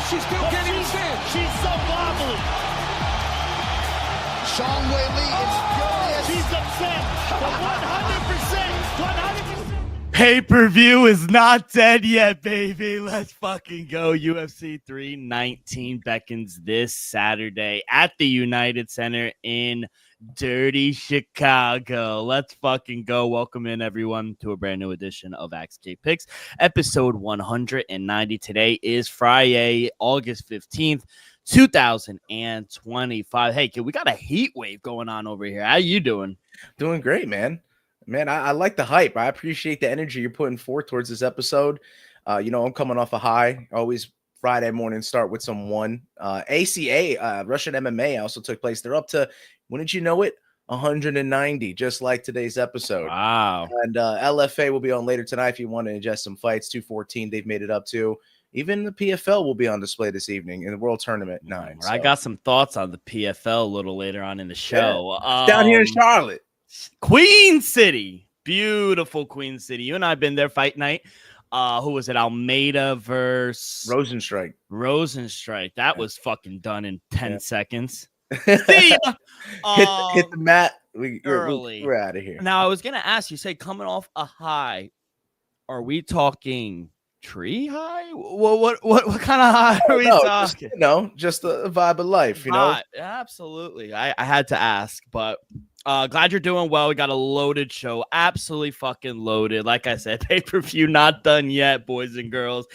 She still can't even stand. She's so wobbly. Zhang Weili is furious. She's upset. But 100%. Pay-per-view is not dead yet, baby. Let's fucking go. UFC 319 beckons this Saturday at the United Center in dirty Chicago. Let's fucking go. Welcome in, everyone, to a brand new edition of AXK Picks, episode 190. Today is Friday, August 15th, 2025. Hey, kid, we got a heat wave going on over here. How you doing? Doing great, man. I like the hype. I appreciate the energy you're putting forth towards this episode. I'm coming off a high. Always Friday morning start with some ACA, Russian MMA also took place. They're up to, when did you know it? 190, just like today's episode. Wow. And LFA will be on later tonight if you want to ingest some fights. 214, they've made it up to. Even the PFL will be on display this evening in the World Tournament 9. I got some thoughts on the PFL a little later on in the show. Yeah. Down here in Charlotte. Queen City, beautiful Queen City. You and I have been there fight night. Who was it? Almeida versus Rosenstrike. That was fucking done in 10 seconds. See ya. Hit the mat. We're out of here. Now I was gonna ask you, say coming off a high, are we talking tree high? What kind of high are we talking? Just the vibe of life. Absolutely. I had to ask, but. Glad you're doing well. We got a loaded show. Absolutely fucking loaded. Like I said, pay-per-view not done yet, boys and girls.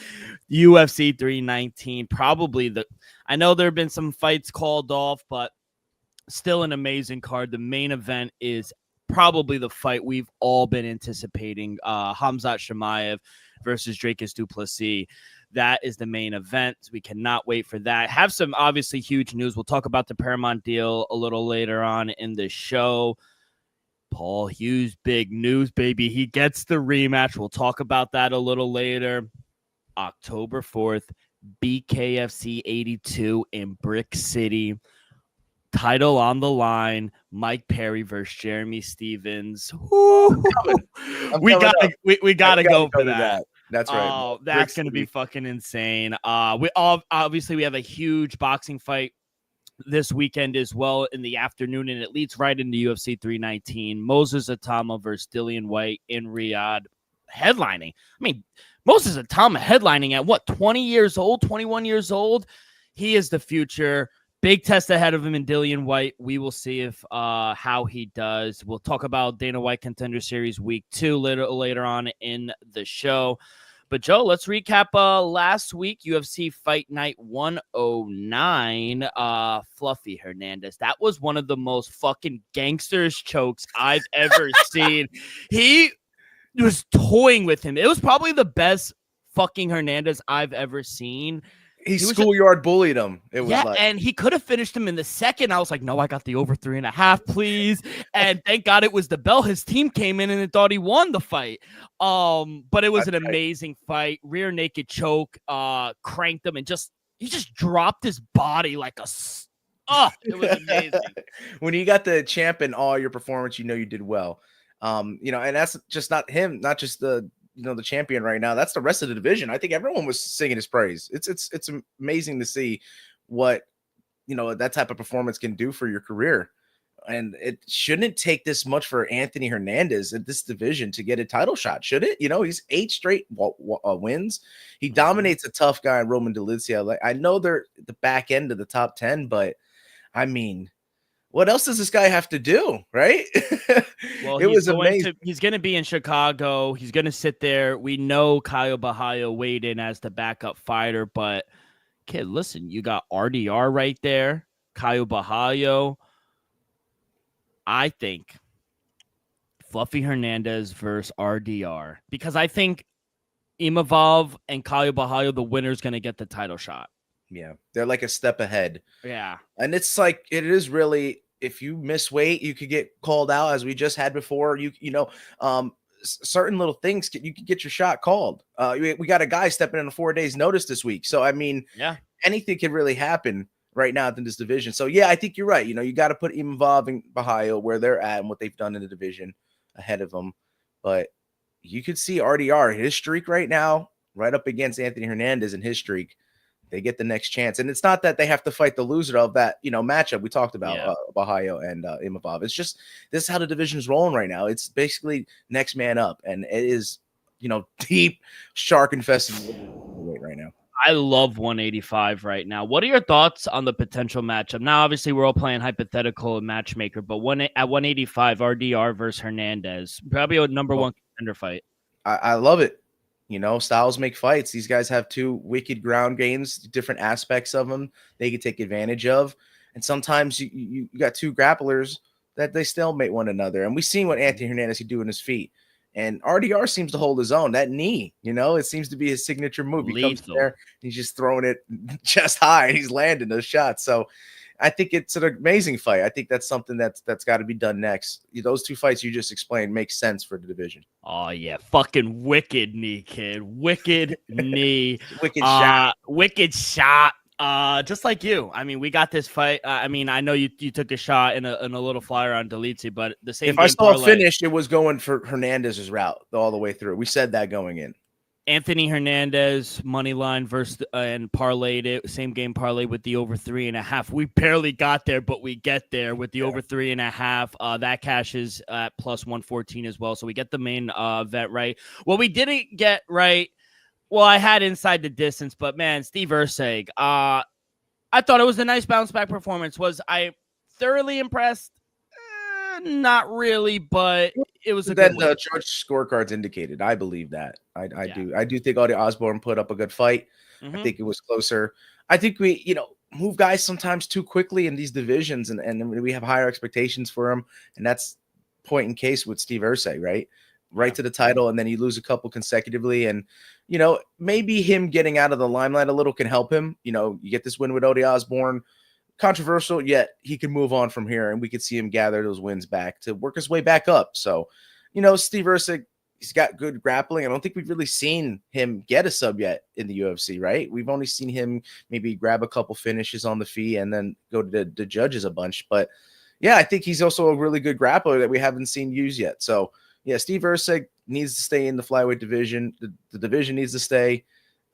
UFC 319. I know there have been some fights called off, but still an amazing card. The main event is probably the fight we've all been anticipating. Khamzat Chimaev versus Dricus du Plessis. That is the main event. We cannot wait for that. Have some obviously huge news. We'll talk about the Paramount deal a little later on in the show. Paul Hughes, big news, baby. He gets the rematch. We'll talk about that a little later. October 4th, BKFC 82 in Brick City. Title on the line. Mike Perry versus Jeremy Stevens. We gotta go for that. That's right. Oh, that's going to be fucking insane. We have a huge boxing fight this weekend as well in the afternoon, and it leads right into UFC 319. Moses Atama versus Dillian White in Riyadh, headlining. I mean, Moses Atama headlining at what, 20 years old, 21 years old? He is the future. Big test ahead of him in Dillian White. We will see if how he does. We'll talk about Dana White Contender Series Week 2 later on in the show. But, Joe, let's recap last week, UFC Fight Night 109, Fluffy Hernandez. That was one of the most fucking gangsters chokes I've ever seen. He was toying with him. It was probably the best fucking Hernandez I've ever seen. He schoolyard bullied him. And he could have finished him in the second. I was like, no, I got the over 3.5, please. And thank God it was the bell. His team came in and thought he won the fight. But it was an amazing fight. Rear naked choke, cranked him, and he just dropped his body like a. It was amazing. When you got the champ in all your performance, you did well. And that's just not him, not just the champion right now. That's the rest of the division. I think everyone was singing his praise. It's amazing to see what that type of performance can do for your career. And it shouldn't take this much for Anthony Hernandez in this division to get a title shot, should it? He's 8 straight wins. He dominates a tough guy in Roman Dolidze. Like, I know they're the back end of the top 10, but I mean, what else does this guy have to do, right? Well, he's going to be in Chicago. He's going to sit there. We know Caio Borralho weighed in as the backup fighter, but kid, listen, you got RDR right there, Caio Borralho. I think Fluffy Hernandez versus RDR, because I think Imavov and Caio Borralho, the winner's going to get the title shot. Yeah, they're like a step ahead. Yeah. And it's like, it is really, if you miss weight, you could get called out, as we just had before. Certain little things, you could get your shot called. We got a guy stepping in 4 days notice this week. So, I mean, anything can really happen right now in this division. So, yeah, I think you're right. You got to put Imavov and Borralho where they're at and what they've done in the division ahead of them. But you could see RDR, his streak right now, right up against Anthony Hernandez and his streak. They get the next chance. And it's not that they have to fight the loser of that, matchup we talked about, Yeah. Bahio and Imavov. It's just this is how the division is rolling right now. It's basically next man up, and it is, deep shark infested right now. I love 185 right now. What are your thoughts on the potential matchup? Now, obviously, we're all playing hypothetical and matchmaker, but at 185, RDR versus Hernandez, probably a number one contender fight. I love it. Styles make fights. These guys have two wicked ground games, different aspects of them they can take advantage of. And sometimes you got two grapplers that they stalemate one another. And we've seen what Anthony Hernandez can do in his feet. And RDR seems to hold his own. That knee, it seems to be his signature move. He comes there, he's just throwing it chest high, and he's landing those shots. So I think it's an amazing fight. I think that's something that's got to be done next. Those two fights you just explained make sense for the division. Oh, yeah. Fucking wicked knee, kid. Wicked knee. Wicked shot. Wicked shot. Just like you. I mean, we got this fight. I know you took a shot in a little flyer on Delizzi, but the same. If I saw it finished, it was going for Hernandez's route all the way through. We said that going in. Anthony Hernandez money line versus and parlayed it. Same game parlay with the over 3.5. We barely got there, but we get there with the over 3.5. That cashes at plus 114 as well. So we get the main event right. What we didn't get right. Well, I had inside the distance, but man, Steve Erceg, I thought it was a nice bounce back performance. Was I thoroughly impressed? Not really, but it was a good the George scorecards indicated. I believe that. I do think Audie Osborne put up a good fight. I think it was closer. I think we, move guys sometimes too quickly in these divisions, and we have higher expectations for them, and that's point in case with Steve Erceg, right to the title, and then you lose a couple consecutively, and maybe him getting out of the limelight a little can help him. You get this win with Audie Osborne. Controversial, yet he can move on from here, and we could see him gather those wins back to work his way back up. So, Steve Erceg, he's got good grappling. I don't think we've really seen him get a sub yet in the UFC, right? We've only seen him maybe grab a couple finishes on the feet and then go to the judges a bunch. But yeah, I think he's also a really good grappler that we haven't seen used yet. So yeah, Steve Erceg needs to stay in the flyweight division. The division needs to stay.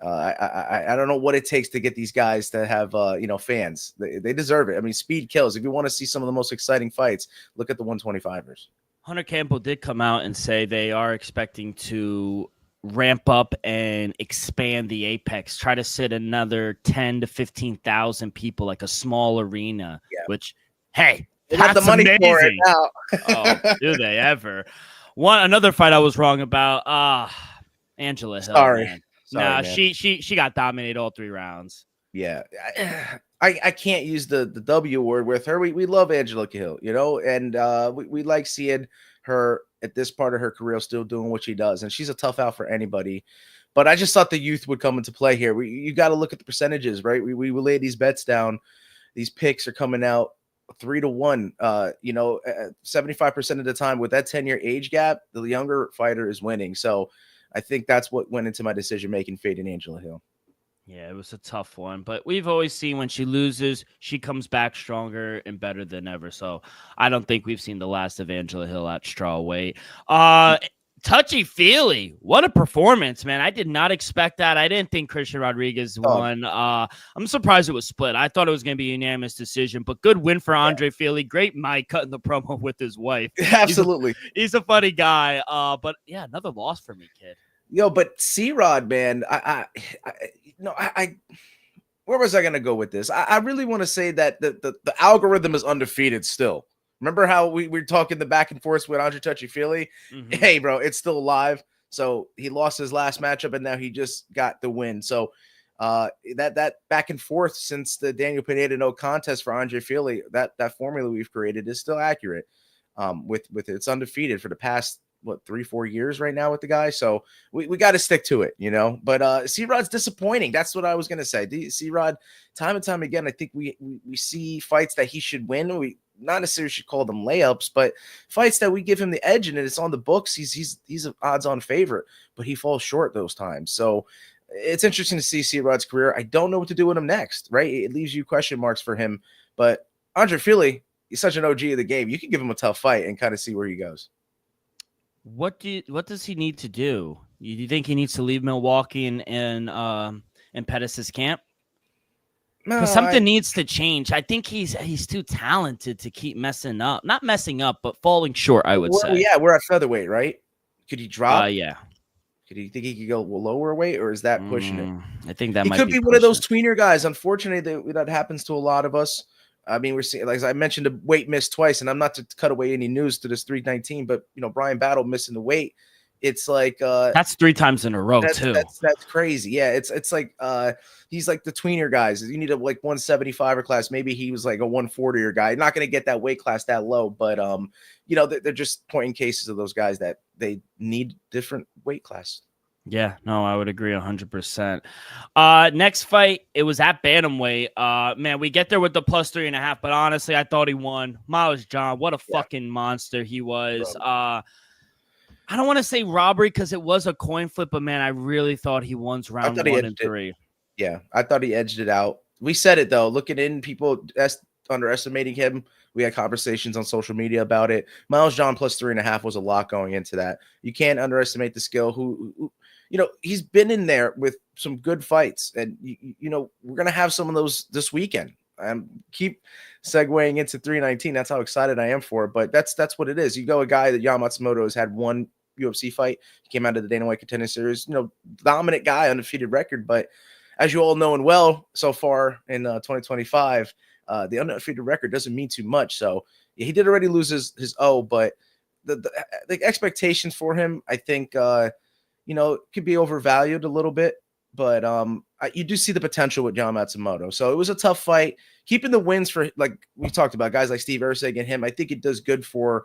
I don't know what it takes to get these guys to have fans. They deserve it. I mean, speed kills. If you want to see some of the most exciting fights, look at the 125ers. Hunter Campbell did come out and say they are expecting to ramp up and expand the Apex, try to sit another 10 to 15,000 people, like a small arena. Yeah. Which, hey, they got the money amazing. for it now. Oh, do they ever? Another fight I was wrong about. Angela Hill. Sorry. Man. Sorry, she got dominated all 3 rounds. Yeah, I can't use the W word with her. We love Angela Hill, and we like seeing her at this part of her career still doing what she does, and she's a tough out for anybody. But I just thought the youth would come into play here. You got to look at the percentages, right? We lay these bets down. These picks are coming out 3-1. 75% of the time with that 10-year age gap, the younger fighter is winning. So I think that's what went into my decision-making, fading Angela Hill. Yeah, it was a tough one, but we've always seen when she loses, she comes back stronger and better than ever. So I don't think we've seen the last of Angela Hill at strawweight. Touchy-feely. What a performance, man. I did not expect that. I didn't think Christian Rodriguez won. I'm surprised it was split. I thought it was going to be a unanimous decision, but good win for Andre Feely. Great Mike cutting the promo with his wife. Absolutely. He's a funny guy. But yeah, another loss for me, kid. But C-Rod, man, where was I going to go with this? I really want to say that the algorithm is undefeated still. Remember how we were talking the back and forth with Andre Touchy-Feely? Mm-hmm. Hey, bro, it's still alive. So he lost his last matchup, and now he just got the win. So that back and forth since the Daniel Pineda no contest for Andre Feely, that formula we've created is still accurate. With it's undefeated for the past 3-4 years right now with the guy. So we got to stick to it, But C-Rod's disappointing. That's what I was gonna say. C-Rod, time and time again, I think we see fights that he should win. We not necessarily should call them layups, but fights that we give him the edge, and it's on the books. He's an odds-on favorite, but he falls short those times. So it's interesting to see C-Rod's career. I don't know what to do with him next, right? It leaves you question marks for him. But Andre Feely, he's such an OG of the game. You can give him a tough fight and kind of see where he goes. What does he need to do? You think he needs to leave Milwaukee and Pettis' camp? No, something needs to change. I think he's too talented to keep messing up. Not messing up, but falling short, I would say. Yeah, we're at featherweight, right? Could he drop? Yeah. Could he think he could go lower weight, or is that pushing it? I think that He might could be be one of those pushing tweener guys. Unfortunately, that happens to a lot of us. I mean, we're seeing, like I mentioned, a weight miss twice, and I'm not to cut away any news to this 319, but Brian Battle missing the weight. It's like that's 3 times in a row too. That's crazy. Yeah, it's like he's like the tweener guys. You need a like 175er class. Maybe he was like a 140er guy. Not going to get that weight class that low, but they're just pointing cases of those guys that they need different weight class. Yeah, no, I would agree 100%. Next fight, it was at bantamweight. Man, we get there with the +3.5, but honestly, I thought he won. Miles John, what a fucking monster he was. Bro. I don't want to say robbery because it was a coin flip, but man, I really thought he won round 1 and 3. Yeah, I thought he edged it out. We said it though. Looking in, people underestimating him. We had conversations on social media about it. Miles John +3.5 was a lot going into that. You can't underestimate the skill. Who he's been in there with some good fights, and we're gonna have some of those this weekend. Keep segueing into 319. That's how excited I am for it. But that's what it is. You go a guy that Yan Matsumoto has had one UFC fight. He came out of the Dana White Contender Series. Dominant guy, undefeated record. But as you all know and well, so far in 2025, the undefeated record doesn't mean too much. So yeah, he did already lose his O, but the expectations for him, I think, could be overvalued a little bit. But you do see the potential with Yan Matsumoto. So it was a tough fight. Keeping the wins for, like we talked about, guys like Steve Erceg and him, I think it does good for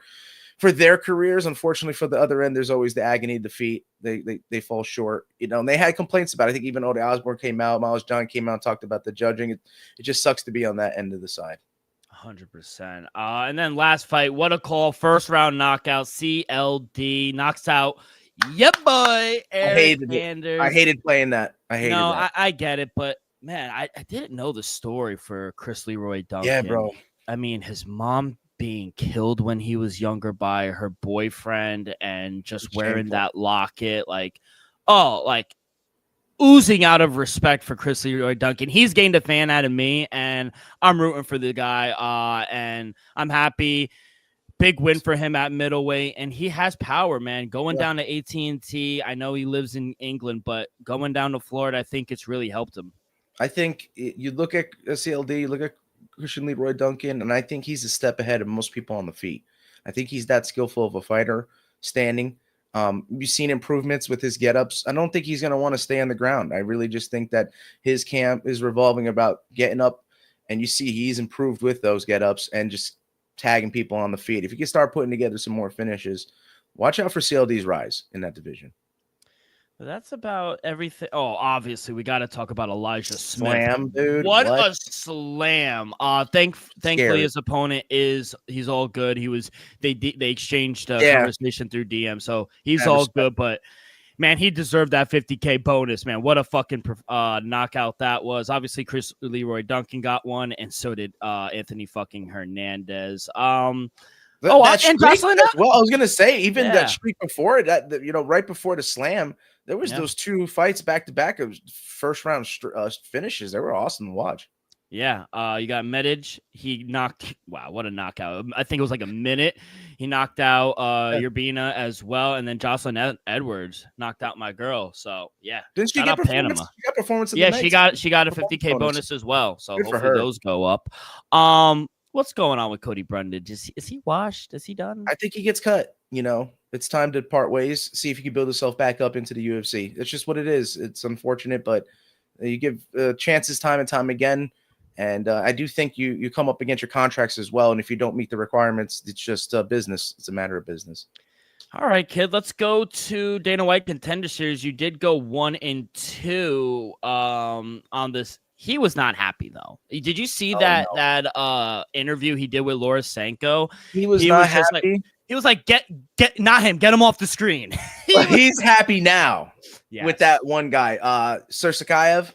their careers. Unfortunately, for the other end, there's always the agony of defeat. They fall short, and they had complaints about it. I think even Ode Osborne came out, Miles John came out and talked about the judging. It just sucks to be on that end of the side. 100%. And then last fight, what a call. First round knockout. CLD knocks out boy. Eric Anders. I hated playing that. I get it, but man, I didn't know the story for Chris Leroy Duncan. Yeah, bro. I mean, his mom being killed when he was younger by her boyfriend and just wearing that locket, like oozing out of respect for Chris Leroy Duncan. He's gained a fan out of me, and I'm rooting for the guy, and I'm happy. Big win for him at middleweight, and he has power, man. Going down to AT&T, I know he lives in England, but going down to Florida, I think it's really helped him. I think you look at CLD, you look at Christian Leroy Duncan, and I think he's a step ahead of most people on the feet. I think he's that skillful of a fighter, standing. You've seen improvements with his get-ups. I don't think he's going to want to stay on the ground. I really just think that his camp is revolving about getting up, and you see he's improved with those get-ups and just tagging people on the feet. If you can start putting together some more finishes, watch out for CLD's rise in that division. That's about everything. Oh, obviously, we got to talk about Elijah Smith. Slam, dude. What a slam. Thankfully, his opponent he's all good. They exchanged conversation through DM, so he's all good. But man, he deserved that $50K bonus, man. What a fucking knockout that was. Obviously, Chris Leroy Duncan got one, and so did Anthony fucking Hernandez. And Jocelyn. Well, I was gonna say, even that streak before it, right before the slam, there was those 2 fights back to back of first round finishes. They were awesome to watch. Yeah, you got Medic. He knocked. Wow, what a knockout! I think it was like a minute. He knocked out Urbina as well, and then Jocelyn Edwards knocked out my girl. So yeah, didn't she get performance? She got performance. She got a $50K bonus as well. So hopefully those go up. What's going on with Cody Brundage? Is he washed? Is he done? I think he gets cut. It's time to part ways. See if he can build himself back up into the UFC. It's just what it is. It's unfortunate, but you give chances time and time again. And I do think you come up against your contracts as well. And if you don't meet the requirements, it's just business. It's a matter of business. All right, kid. Let's go to Dana White Contender Series. You did go 1-2 on this. He was not happy though. Did you see that interview he did with Laura Sanko? He was not happy. He was like, get not him, get him off the screen. He's happy now with that one guy, Sursakayev,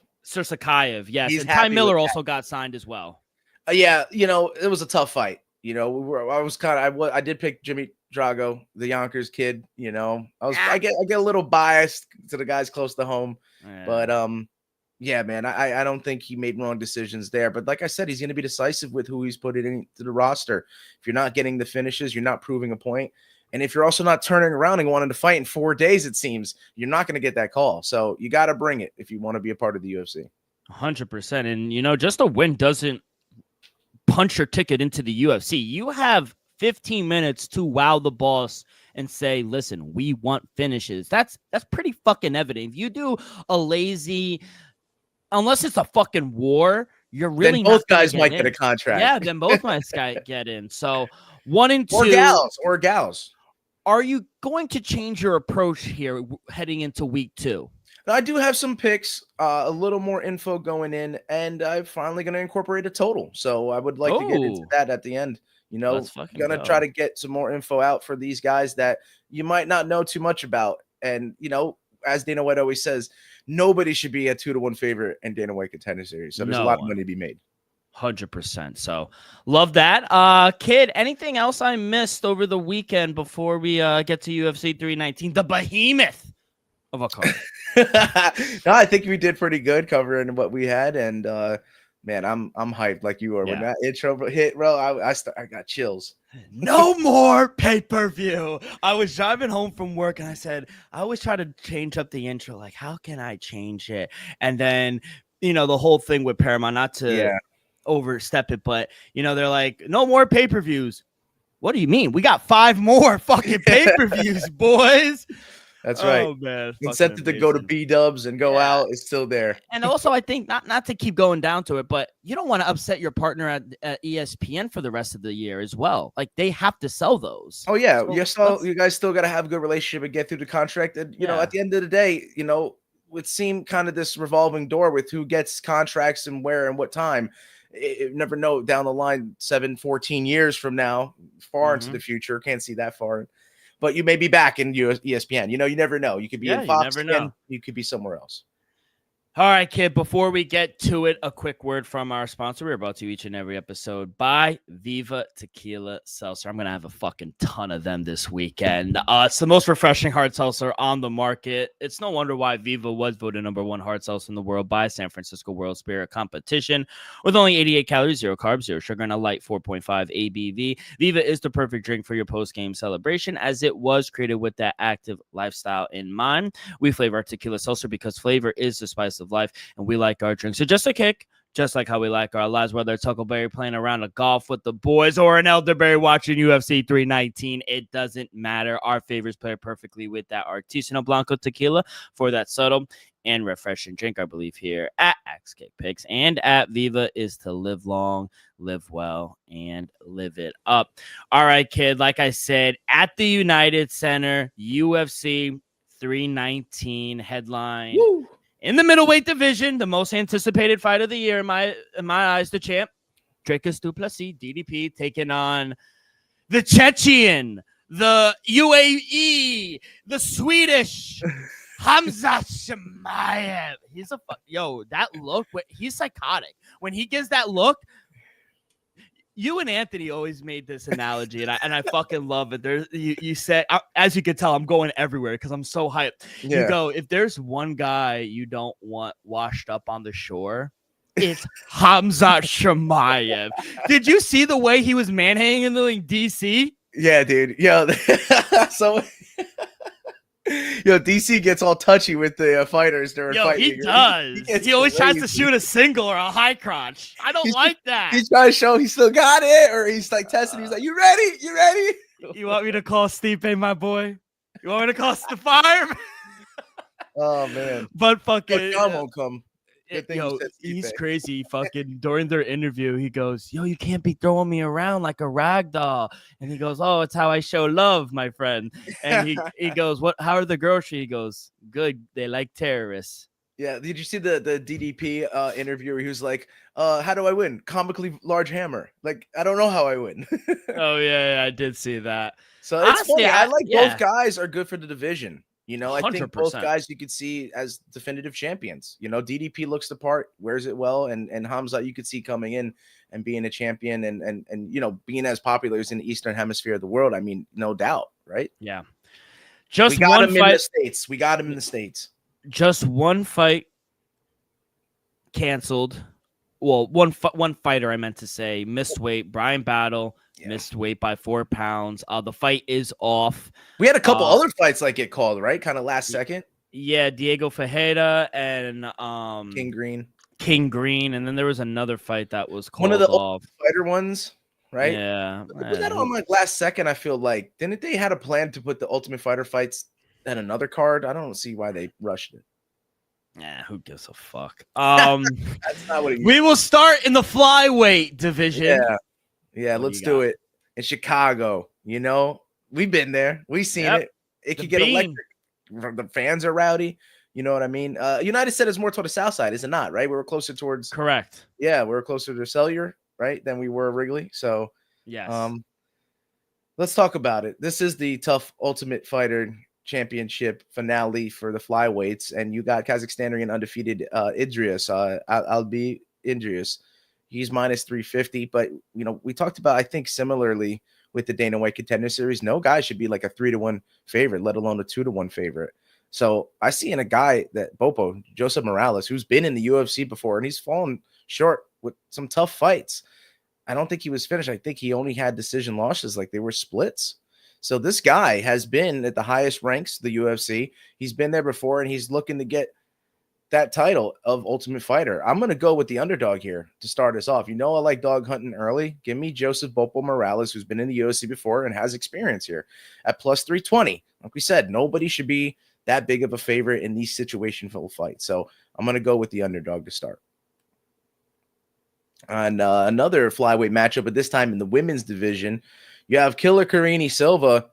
yes. And Ty Miller also got signed as well. It was a tough fight. I did pick Jimmy Drago, the Yonkers kid. I get a little biased to the guys close to home, but Yeah, man. I don't think he made wrong decisions there. But like I said, he's going to be decisive with who he's putting into the roster. If you're not getting the finishes, you're not proving a point. And if you're also not turning around and wanting to fight in 4 days, it seems, you're not going to get that call. So you got to bring it if you want to be a part of the UFC. 100%. And, just a win doesn't punch your ticket into the UFC. You have 15 minutes to wow the boss and say, listen, we want finishes. That's pretty fucking evident. If you do a lazy, unless it's a fucking war, you're really then both not guys might in. get a contract. Yeah, then both might get in. So 1 and 2. Or gals. Are you going to change your approach here heading into week 2? I do have some picks, a little more info going in, and I'm finally going to incorporate a total. So I would like to get into that at the end. Going to try to get some more info out for these guys that you might not know too much about. And, as Dana White always says, nobody should be a 2-1 favorite in Dana White Contender Series. So there's a lot of money to be made. 100%. So love that. Kid, anything else I missed over the weekend before we get to UFC 319, the behemoth of a card? No, I think we did pretty good covering what we had, and man, I'm hyped like you are. Yeah. When that intro hit, bro, I got chills. No more pay-per-view. I was driving home from work and I said, I always try to change up the intro. Like, how can I change it? And then, the whole thing with Paramount, not to overstep it, but, they're like, no more pay-per-views. What do you mean? We got 5 more fucking pay-per-views, boys. That's right. Oh, man. Incentive to go to B-dubs and go out is still there. And also, I think, not to keep going down to it, but you don't want to upset your partner at ESPN for the rest of the year as well. Like, they have to sell those. Oh, yeah. You guys still got to have a good relationship and get through the contract. And, at the end of the day, it seemed kind of this revolving door with who gets contracts and where and what time. You never know down the line, 14 years from now, far into the future. Can't see that far. But you may be back in ESPN. You never know. You could be in Fox. You never know. You could be somewhere else. All right, kid, before we get to it, a quick word from our sponsor. We're brought to you each and every episode by Viva Tequila Seltzer. I'm going to have a fucking ton of them this weekend. It's the most refreshing hard seltzer on the market. It's no wonder why Viva was voted #1 hard seltzer in the world by San Francisco World Spirit Competition. With only 88 calories, 0 carbs, 0 sugar, and a light 4.5 ABV, Viva is the perfect drink for your post-game celebration, as it was created with that active lifestyle in mind. We flavor our tequila seltzer because flavor is the spice of life, and we like our drinks. So just a kick, just like how we like our lives, whether it's Huckleberry playing around a golf with the boys or an elderberry watching UFC 319, it doesn't matter. Our favorites play perfectly with that Artisanal Blanco tequila for that subtle and refreshing drink. I believe here at XK Picks and at Viva is to live long, live well, and live it up. All right, kid, like I said, at the United Center, UFC 319 headline. Woo! In the middleweight division, the most anticipated fight of the year, in my eyes, the champ, Dricus du Plessis, DDP, taking on the Chechen, the UAE, the Swedish, Hamza Chimaev. He's that look, he's psychotic. When he gives that look, you and Anthony always made this analogy, and I fucking love it. You said, as you can tell, I'm going everywhere because I'm so hyped. Yeah. You go, if there's one guy you don't want washed up on the shore, it's Hamza Chimaev. Did you see the way he was manhandling DC? Yeah, dude. So DC gets all touchy with the fighters during fighting. He does. He always tries to shoot a single or a high crotch. I don't like that. He's trying to show he still got it, or he's like testing. He's like, "You ready? You ready?" You want me to call Stipe, my boy? You want me to call the fire? Oh man! But fucking John won't come. He's crazy. Fucking during their interview, he goes, "Yo, you can't be throwing me around like a rag doll." And he goes, "Oh, it's how I show love, my friend." And he goes, "What? How are the grocery?" He goes, "Good. They like terrorists." Yeah. Did you see the DDP interview where he was like, "How do I win? Comically large hammer. Like I don't know how I win." Oh yeah, I did see that. So it's funny. I like both guys are good for the division. I think 100%. both guys you could see as definitive champions. DDP looks the part, wears it well, and Hamza you could see coming in and being a champion and being as popular as in the Eastern Hemisphere of the world. I mean, no doubt, right? Yeah. We got him in the States. Just one fight canceled. Well, one fighter I meant to say missed weight. Brian Battle missed weight by 4 pounds. The fight is off. We had a couple other fights like get called, right? Kind of last second. Yeah, Diego Ferreira and King Green, and then there was another fight that was called one of the off. Fighter ones, right? Yeah. Was that on like last second? I feel like didn't they had a plan to put the Ultimate Fighter fights at another card? I don't see why they rushed it. Yeah, who gives a fuck? That's not what we will start in the flyweight division. Yeah, let's do it in Chicago. You know, we've been there, we've seen it. It could get electric. The fans are rowdy. You know what I mean? United said it's more toward the south side, is it not? Right? We were closer towards. Correct. Yeah, we were closer to Cellular, right, than we were Wrigley. So, yes. Let's talk about it. This is the Tough Ultimate Fighter Championship finale for the flyweights, and you got Kazakhstanian undefeated Idris. Albi Idris. He's minus 350, but you know we talked about I think similarly with the Dana White Contender Series. No guy should be like a 3-1 favorite, let alone a 2-1 favorite. So I see in a guy that Bopo, Joseph Morales, who's been in the UFC before, and he's fallen short with some tough fights. I don't think he was finished. I think he only had decision losses, like they were splits. So this guy has been at the highest ranks of the UFC. He's been there before, and he's looking to get that title of Ultimate Fighter. I'm going to go with the underdog here to start us off. You know I like dog hunting early. Give me Joseph Bopo Morales, who's been in the UFC before and has experience here at plus 320. Like we said, nobody should be that big of a favorite in these situational fights. So I'm going to go with the underdog to start. And another flyweight matchup, but this time in the women's division, you have Killer Karine Silva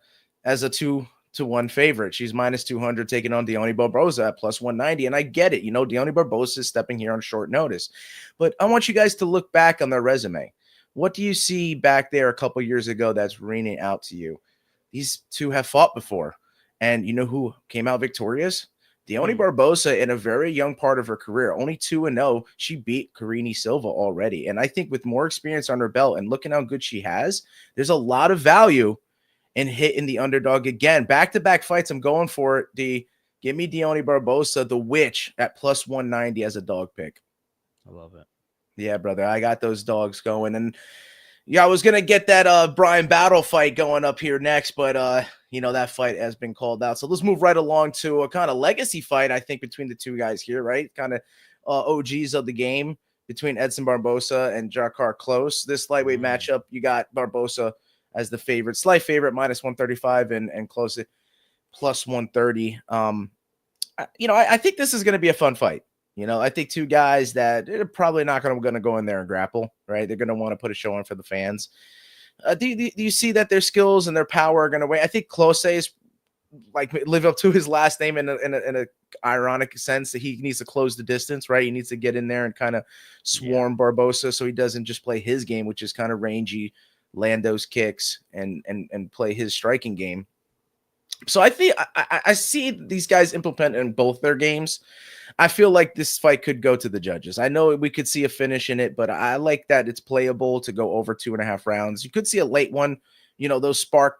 as a 2-1 favorite. She's minus 200 taking on Deone Barboza at plus 190. And I get it. You know, Deone Barboza is stepping here on short notice. But I want you guys to look back on their resume. What do you see back there a couple years ago that's ringing out to you? These two have fought before. And you know who came out victorious? Deone Barboza in a very young part of her career, only 2-0. She beat Karine Silva already. And I think with more experience on her belt and looking how good she has, there's a lot of value in hitting the underdog again. Back-to-back fights, I'm going for it. Give me Deone Barboza, the witch, at plus 190 as a dog pick. I love it. Yeah, brother. I got those dogs going. And yeah, I was going to get that Brian Battle fight going up here next, but you know, that fight has been called out. So let's move right along to a kind of legacy fight, I think, between the two guys here, right? Kind of OGs of the game between Edson Barboza and Jakar Close. This lightweight matchup, you got Barboza as the favorite, slight favorite, minus 135, and Close at plus 130. You know, I think this is going to be a fun fight. You know, I think two guys that are probably not going to go in there and grapple, right? They're going to want to put a show on for the fans. Do you see that their skills and their power are going to win? I think Close is like live up to his last name in a ironic sense that he needs to close the distance, right? He needs to get in there and kind of swarm Barboza so he doesn't just play his game, which is kind of rangy, Lando's kicks and play his striking game. So I think I see these guys implement in both their games. I feel like this fight could go to the judges. I know we could see a finish in it, but I like that it's playable to go over 2.5 rounds. You could see a late one. You know, those spark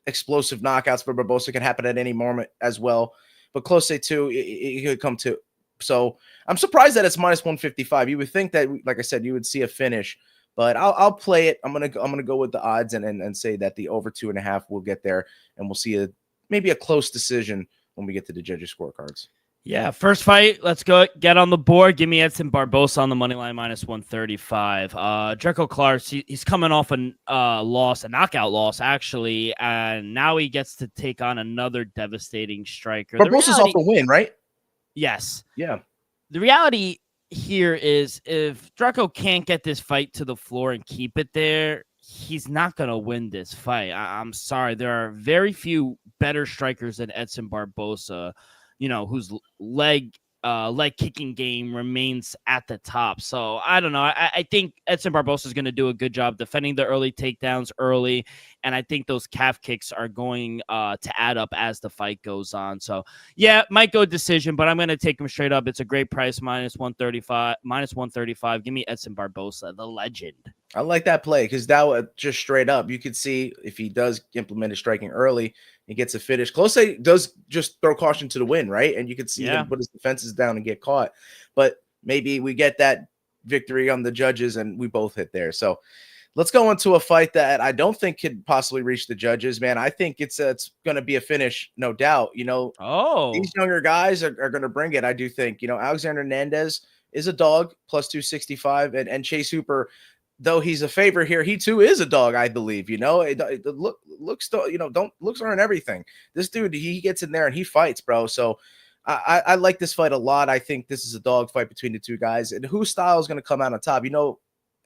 explosive knockouts for Barboza can happen at any moment as well. But Close too, it could come to. So I'm surprised that it's minus 155. You would think that, like I said, you would see a finish. But I'll play it. I'm gonna go with the odds and say that the over 2.5 will get there, and we'll see maybe a close decision when we get to the judges' scorecards. Yeah, first fight. Let's go get on the board. Give me Edson Barboza on the money line minus 135. Draco Clark, he's coming off a knockout loss actually, and now he gets to take on another devastating striker. Barboza's off a win, right? Yes. Yeah. The reality here is if Draco can't get this fight to the floor and keep it there, he's not going to win this fight. I'm sorry. There are very few better strikers than Edson Barboza, you know, whose leg kicking game remains at the top. So I don't know. I think Edson Barboza is going to do a good job defending the early takedowns early. And I think those calf kicks are going to add up as the fight goes on. So yeah, might go decision, but I'm going to take him straight up. It's a great price, minus 135. Give me Edson Barboza, the legend. I like that play because that just straight up, you could see if he does implement his striking early, he gets a finish. Close does just throw caution to the wind, right? And you could see him put his defenses down and get caught. But maybe we get that victory on the judges and we both hit there. So let's go into a fight that I don't think could possibly reach the judges, man. I think it's going to be a finish, no doubt. These younger guys are going to bring it. I do think, Alexander Hernandez is a dog, plus 265, and Chase Hooper, though he's a favorite here, he too is a dog, I believe. Looks aren't everything. This dude, he gets in there and he fights, bro. So I like this fight a lot. I think this is a dog fight between the two guys, and whose style is going to come out on top?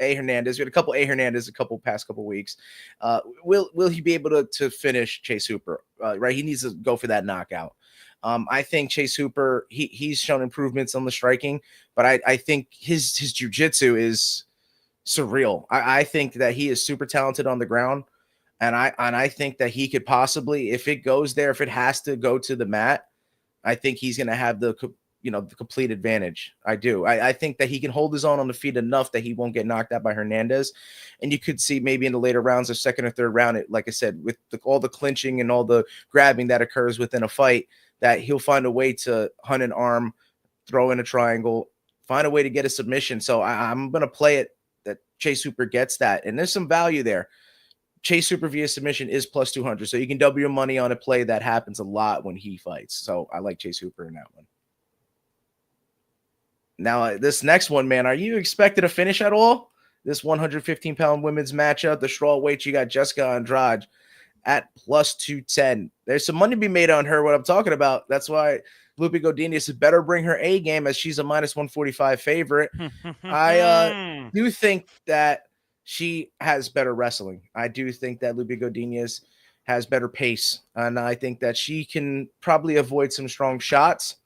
A. Hernandez. We had a couple A. Hernandez past couple weeks. Will he be able to finish Chase Hooper? Right, he needs to go for that knockout. I think Chase Hooper, he's shown improvements on the striking, but I think his jiu-jitsu is surreal. I think that he is super talented on the ground, and I think that he could possibly, if it goes there, if it has to go to the mat, I think he's going to have the complete advantage. I do. I think that he can hold his own on the feet enough that he won't get knocked out by Hernandez. And you could see maybe in the later rounds, the second or third round, like I said, with all the clinching and all the grabbing that occurs within a fight, that he'll find a way to hunt an arm, throw in a triangle, find a way to get a submission. So I'm going to play it that Chase Hooper gets that. And there's some value there. Chase Hooper via submission is plus 200. So you can double your money on a play that happens a lot when he fights. So I like Chase Hooper in that one. Now, this next one, man, are you expected a finish at all? This 115-pound women's matchup, the strawweight, you got Jessica Andrade at plus 210. There's some money to be made on her, what I'm talking about. That's why Lupi Godinez better bring her A game, as she's a minus 145 favorite. I do think that she has better wrestling. I do think that Lupi Godinez has better pace, and I think that she can probably avoid some strong shots.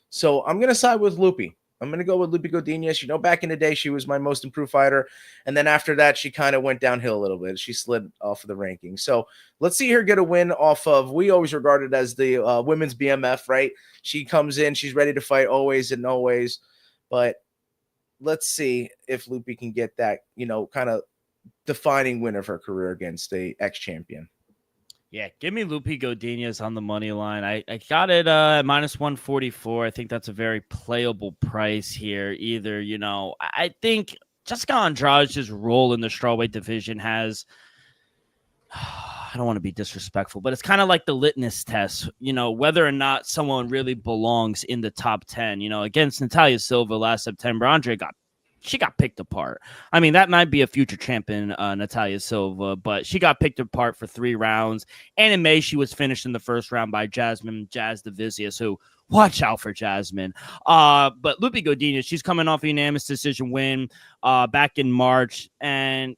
So I'm going to side with Lupi. I'm going to go with Lupi Godinez. Back in the day, she was my most improved fighter. And then after that, she kind of went downhill a little bit. She slid off of the rankings. So let's see her get a win off of, we always regarded as the women's BMF, right? She comes in, she's ready to fight always and always. But let's see if Lupi can get that, kind of defining win of her career against a ex-champion. Yeah, give me Lupi Godinez on the money line. I got it at minus 144. I think that's a very playable price here. Either, I think Jessica Andrade's role in the strawweight division has, I don't want to be disrespectful, but it's kind of like the litmus test, whether or not someone really belongs in the top 10. Against Natalia Silva last September, she got picked apart. I mean, that might be a future champion, Natalia Silva, but she got picked apart for 3 rounds. And in May, she was finished in the first round by Jazz Davicius, who, watch out for Jasmine. But Lupi Godinez, she's coming off a unanimous decision win back in March. And,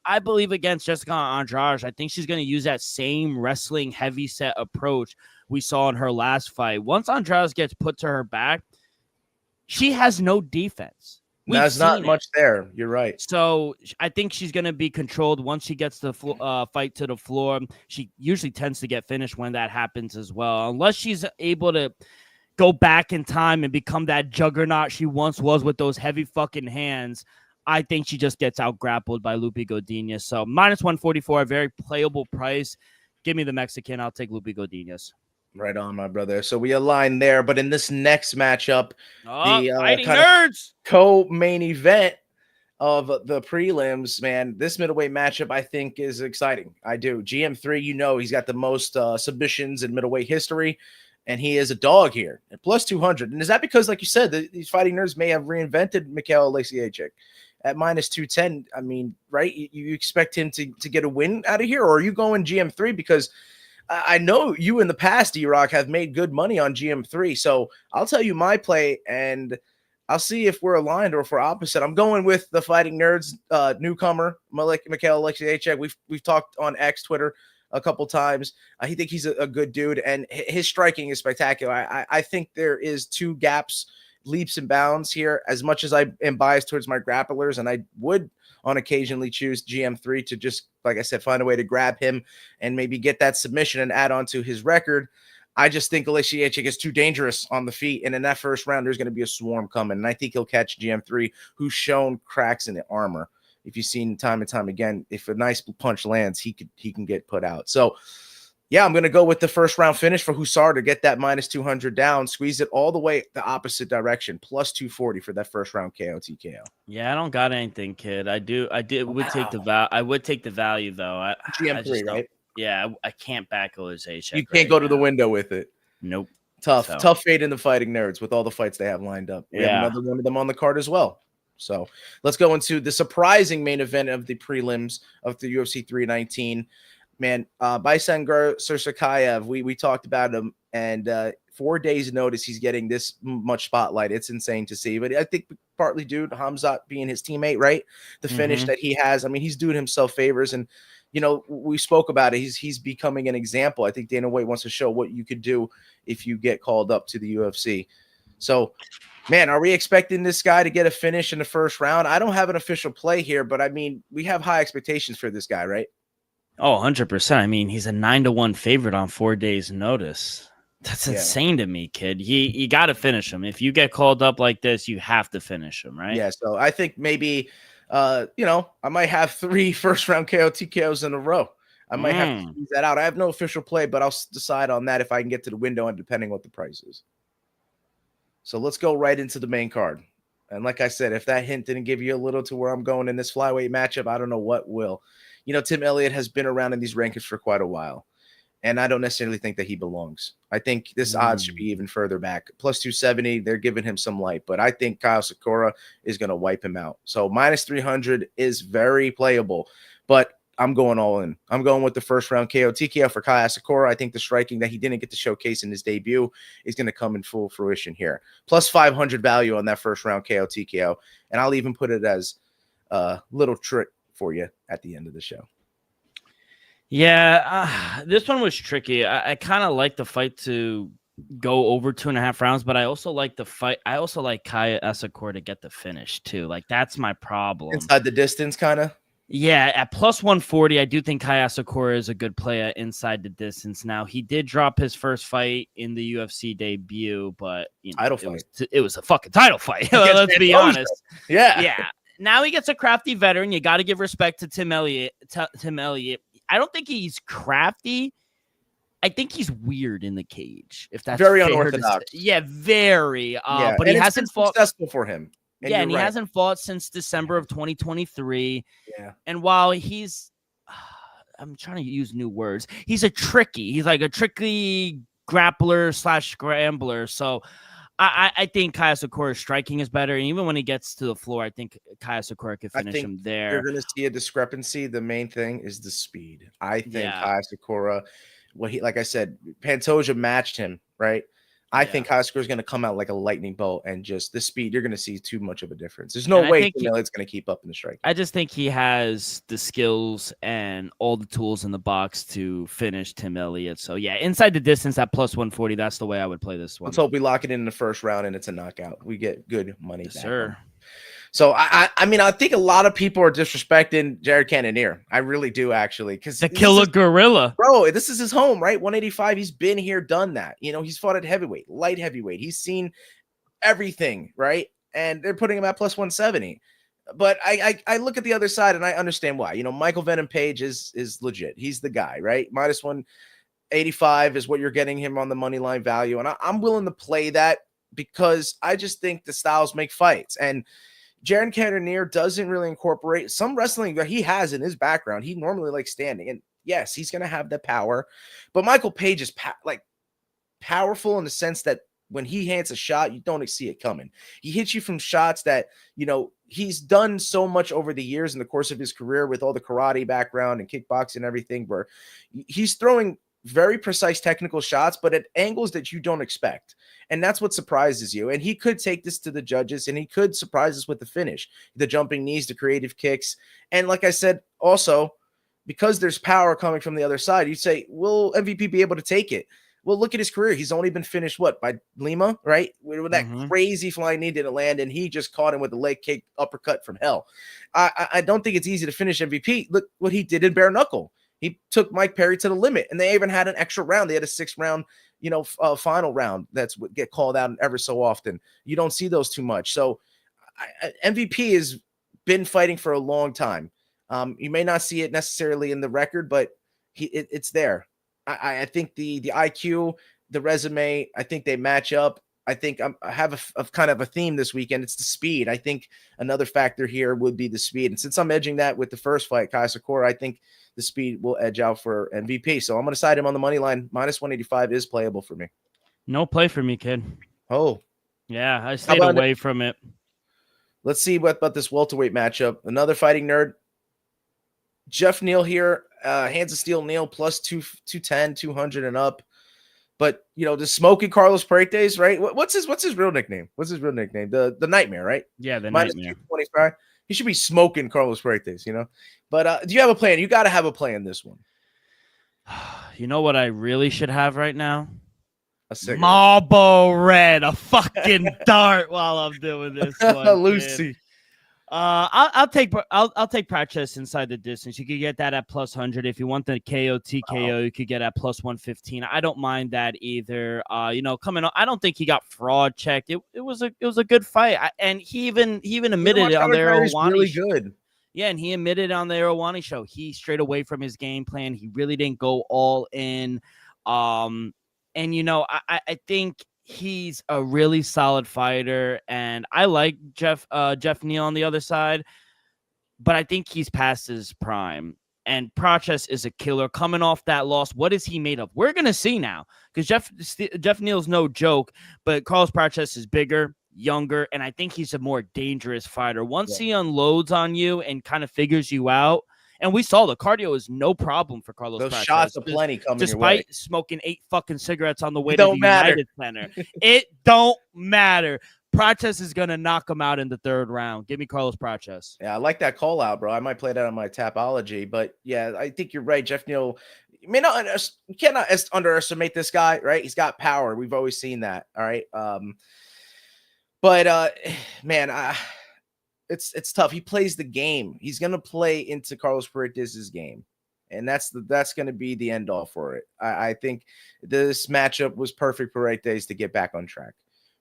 I believe against Jessica Andrade, I think she's going to use that same wrestling heavy set approach we saw in her last fight. Once Andrade gets put to her back, she has no defense. There's not much there. You're right. So I think she's going to be controlled once she gets the fight to the floor. She usually tends to get finished when that happens as well. Unless she's able to go back in time and become that juggernaut she once was with those heavy fucking hands, I think she just gets out grappled by Lupi Godinez. So minus 144, a very playable price. Give me the Mexican. I'll take Lupi Godinez. Right on, my brother. So we align there, but in this next matchup, the Fighting Nerds co-main event of the prelims, man, this middleweight matchup I think is exciting. I do. GM3, he's got the most submissions in middleweight history, and he is a dog here at plus 200. And is that because, like you said, these Fighting Nerds may have reinvented Mikhail Aleksiejczyk at minus 210? I mean, right? You expect him to get a win out of here, or are you going GM3 because I know you in the past, D-Rock, have made good money on GM3. So I'll tell you my play, and I'll see if we're aligned or if we're opposite. I'm going with the Fighting Nerds newcomer, Mikhail Aleksiejczyk. We've talked on X, Twitter, a couple times. I think he's a good dude, and his striking is spectacular. I think there is 2 gaps, leaps and bounds here. As much as I am biased towards my grapplers, and I would on occasionally choose GM3 to just, like I said, find a way to grab him and maybe get that submission and add on to his record. I just think Aleksiejczyk is too dangerous on the feet. And in that first round, there's going to be a swarm coming. And I think he'll catch GM3, who's shown cracks in the armor. If you've seen time and time again, if a nice punch lands, he can get put out. So Yeah, I'm going to go with the first round finish for Husar to get that minus 200 down, squeeze it all the way the opposite direction, plus 240 for that first round KO TKO. Yeah, I don't got anything, kid. I would take the I would take the value though. I GM3, just don't. right? Yeah, I can't back Olizay. You can't go to the window with it. Nope. Tough fate in the Fighting Nerds with all the fights they have lined up. We have another one of them on the card as well. So let's go into the surprising main event of the prelims of the UFC 319. Man, Baysangar Sursakayev, we talked about him, and 4 days notice he's getting this much spotlight. It's insane to see, but I think partly due to Hamzat being his teammate, right? The finish that he has. I mean, he's doing himself favors, and you know, we spoke about it. He's becoming an example. I think Dana White wants to show what you could do if you get called up to the UFC. So, man, are we expecting this guy to get a finish in the first round? I don't have an official play here, but I mean, we have high expectations for this guy, right? Oh, 100%. I mean, he's a 9-1 favorite on 4 days notice. That's insane to me, kid. You got to finish him. If you get called up like this, you have to finish him, right? Yeah, so I think maybe I might have 3 first-round KO TKOs in a row. I might have to squeeze that out. I have no official play, but I'll decide on that if I can get to the window and depending what the price is. So let's go right into the main card. And like I said, if that hint didn't give you a little to where I'm going in this flyweight matchup, I don't know what will. You know, Tim Elliott has been around in these rankings for quite a while, and I don't necessarily think that he belongs. I think this odds should be even further back. Plus 270, they're giving him some light, but I think Kyle Sakura is going to wipe him out. So minus 300 is very playable, but I'm going all in. I'm going with the first round KO TKO for Kyle Sakura. I think the striking that he didn't get to showcase in his debut is going to come in full fruition here. Plus 500 value on that first round KO TKO, and I'll even put it as a little trick for you at the end of the show. Yeah, this one was tricky. I kind of like the fight to go over 2.5 rounds, but I also like the fight. I also like Kaya Asakura to get the finish too. Like, that's my problem. Inside the distance, kind of. Yeah, at plus 140, I do think Kaya Sakura is a good player inside the distance. Now, he did drop his first fight in the UFC debut, but it was a fucking title fight. Let's be honest. Yeah. Now he gets a crafty veteran. You got to give respect to Tim Elliott. I don't think he's crafty. I think he's weird in the cage. If that's very unorthodox. Yeah, very. But he hasn't fought successful for him. And he hasn't fought since December of 2023. Yeah. And while he's, I'm trying to use new words. He's like a tricky grappler / scrambler. So I think Kaya Sakura's striking is better. And even when he gets to the floor, I think Kaya Sakura could finish him there. You're going to see a discrepancy. The main thing is the speed. I think Kaya Sakura, like I said, Pantoja matched him, right? I think Kaya Sakura is going to come out like a lightning bolt, and just the speed, you're going to see too much of a difference. There's no way Tim Elliott's going to keep up in the strike. I just think he has the skills and all the tools in the box to finish Tim Elliott. So, yeah, inside the distance at plus 140, that's the way I would play this one. Let's hope we lock it in the first round and it's a knockout. We get good money back. Sir. So, I mean, I think a lot of people are disrespecting Jared Cannonier. I really do, actually. Because the killer gorilla. Bro, this is his home, right? 185. He's been here, done that. You know, he's fought at heavyweight, light heavyweight. He's seen everything, right? And they're putting him at plus 170. But I look at the other side, and I understand why. You know, Michael Venom Page is legit. He's the guy, right? Minus 185 is what you're getting him on the money line value. And I'm willing to play that because I just think the styles make fights. And Jared Cannonier doesn't really incorporate some wrestling that he has in his background. He normally likes standing. And yes, he's going to have the power. But Michael Page is powerful in the sense that when he hands a shot, you don't see it coming. He hits you from shots that, you know, he's done so much over the years in the course of his career with all the karate background and kickboxing and everything, where he's throwing very precise technical shots, but at angles that you don't expect. And that's what surprises you. And he could take this to the judges, and he could surprise us with the finish, the jumping knees, the creative kicks. And like I said, also, because there's power coming from the other side, you say, will MVP be able to take it? Well, look at his career. He's only been finished, by Lima, right? With that crazy flying knee didn't land, and he just caught him with a leg kick uppercut from hell. I don't think it's easy to finish MVP. Look what he did in bare knuckle. He took Mike Perry to the limit, and they even had an extra round. They had a 6-round, final round. That's what get called out ever so often. You don't see those too much. So MVP has been fighting for a long time. You may not see it necessarily in the record, but it's there. I think the IQ, the resume, I think they match up. I think I have a kind of a theme this weekend. It's the speed. I think another factor here would be the speed. And since I'm edging that with the first fight, Kai Sakura, I think the speed will edge out for MVP. So I'm going to side him on the money line. Minus 185 is playable for me. No play for me, kid. Oh, yeah, I stayed away from it. Let's see what about this welterweight matchup. Another fighting nerd. Jeff Neal here, hands of steel Neal plus 210, 200 and up. But the smoking Carlos Paredes, right? What's his real nickname? What's his real nickname? The Nightmare, right? Yeah, the Minus Nightmare. 225. He should be smoking Carlos Paredes, But do you have a plan? You got to have a plan in this one. You know what I really should have right now? A cigarette. Marlboro Red, a fucking dart while I'm doing this one. Lucy. I'll take Pratchett inside the distance. You could get that at plus 100. If you want the KO TKO, you could get at plus 115. I don't mind that either. Coming on, I don't think he got fraud checked. It was a good fight, and he even admitted it on the Irwani really good. Yeah, and he admitted on the Irwani show he strayed away from his game plan. He really didn't go all in. I think he's a really solid fighter, and I like Jeff Neal on the other side, but I think he's past his prime. And Prochas is a killer coming off that loss. What is he made of? We're gonna see now, because Jeff Neal's no joke, but Carlos Prochas is bigger, younger, and I think he's a more dangerous fighter. Once he unloads on you and kind of figures you out. And we saw the cardio is no problem for Carlos. Those Pratchett. Shots are plenty coming your way. Despite smoking 8 fucking cigarettes on the way to the United Center. It don't matter. Pratchett is going to knock him out in the 3rd round. Give me Carlos Pratchett. Yeah, I like that call out, bro. I might play that on my Tapology. But, yeah, I think you're right. Jeff Neal, you cannot underestimate this guy, right? He's got power. We've always seen that, all right? It's tough. He plays the game. He's going to play into Carlos Paredes' game. And that's going to be the end all for it. I think this matchup was perfect for Paredes to get back on track.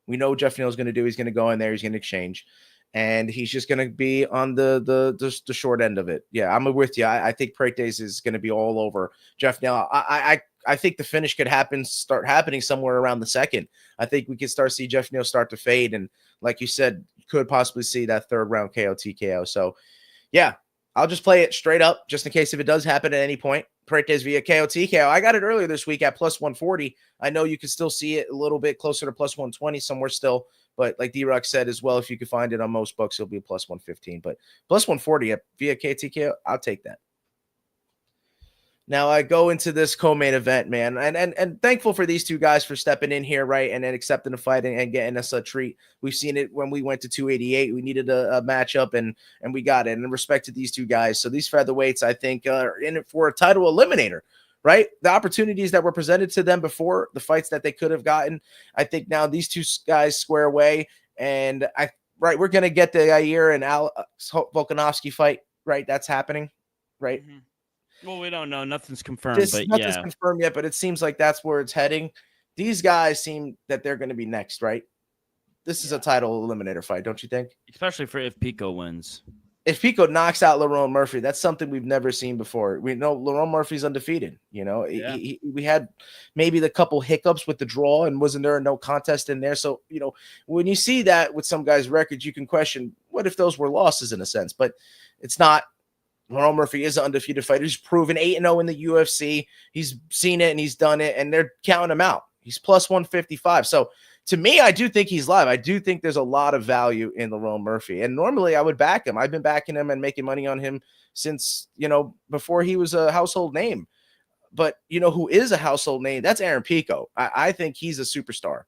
We know what Jeff Neal is going to do. He's going to go in there. He's going to exchange. And he's just going to be on the short end of it. Yeah, I'm with you. I think Paredes is going to be all over Jeff Neal. I think the finish could start happening somewhere around the 2nd. I think we could start see Jeff Neal start to fade. And like you said, could possibly see that 3rd round KO TKO. So, yeah, I'll just play it straight up just in case if it does happen at any point. Paredes via KO TKO. I got it earlier this week at plus 140. I know you can still see it a little bit closer to plus 120 somewhere still. But like D-Rock said as well, if you could find it on most books, it'll be plus 115. But plus 140 via KTKO, I'll take that. Now I go into this co-main event, man, and thankful for these two guys for stepping in here, right, and then accepting the fight and getting us a treat. We've seen it when we went to 288. We needed a matchup, and we got it. And respect to these two guys. So these featherweights, I think, are in it for a title eliminator, right? The opportunities that were presented to them before, the fights that they could have gotten, I think now these two guys square away, and we're gonna get the Yair and Volkanovski fight, right? That's happening, right? Mm-hmm. Well, we don't know. Nothing's confirmed. Nothing's confirmed yet, but it seems like that's where it's heading. These guys seem that they're going to be next, right? This is a title eliminator fight, don't you think? Especially if Pico wins. If Pico knocks out Lerone Murphy, that's something we've never seen before. We know Lerone Murphy's undefeated. We had maybe the couple hiccups with the draw, and wasn't there no contest in there? So, when you see that with some guys' records, you can question what if those were losses in a sense, but it's not. Lerone Murphy is an undefeated fighter. He's proven 8-0 in the UFC. He's seen it and he's done it, and they're counting him out. He's plus 155. So to me, I do think he's live. I do think there's a lot of value in Lerone Murphy. And normally I would back him. I've been backing him and making money on him since, before he was a household name. But who is a household name? That's Aaron Pico. I think he's a superstar.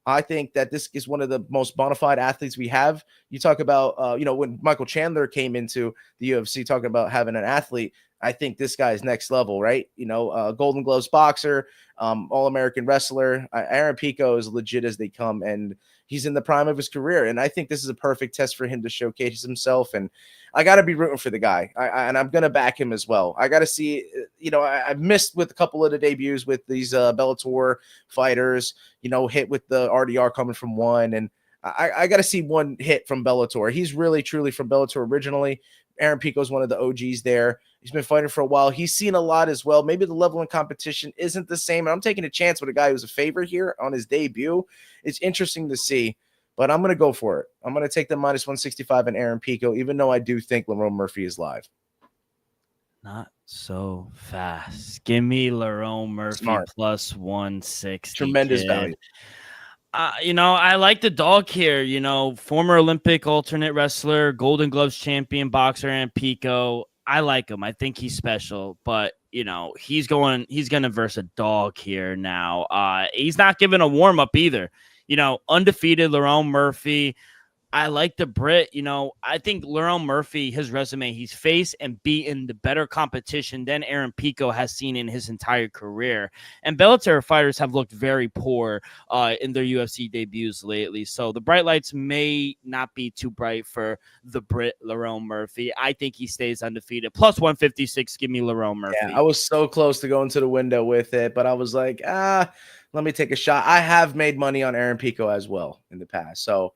I think that this is one of the most bona fide athletes we have. You talk about, when Michael Chandler came into the UFC talking about having an athlete, I think this guy is next level, right? Golden Gloves boxer, All-American wrestler. Aaron Pico is legit as they come, and he's in the prime of his career. And I think this is a perfect test for him to showcase himself. And I got to be rooting for the guy. And I'm going to back him as well. I got to see, I've missed with a couple of the debuts with these Bellator fighters, hit with the RDR coming from one. And I got to see one hit from Bellator. He's really, truly from Bellator originally, Aaron Pico's one of the OGs there. He's been fighting for a while. He's seen a lot as well. Maybe the level in competition isn't the same. And I'm taking a chance with a guy who's a favorite here on his debut. It's interesting to see, but I'm going to go for it. I'm going to take the minus 165 in Aaron Pico, even though I do think Lerone Murphy is live. Not so fast. Give me Lerone Murphy Smart. plus 160. Tremendous value. I like the dog here. Former Olympic alternate wrestler, Golden Gloves champion boxer, and Pico. I like him. I think he's special, but he's going to verse a dog here now. He's not giving a warm up either. Undefeated Lerone Murphy. I like the Brit. I think Lerone Murphy, his resume, he's faced and beaten the better competition than Aaron Pico has seen in his entire career. And Bellator fighters have looked very poor in their UFC debuts lately. So the bright lights may not be too bright for the Brit Lerone Murphy. I think he stays undefeated. Plus 156, give me Lerone Murphy. Yeah, I was so close to going to the window with it, but I was like, let me take a shot. I have made money on Aaron Pico as well in the past. So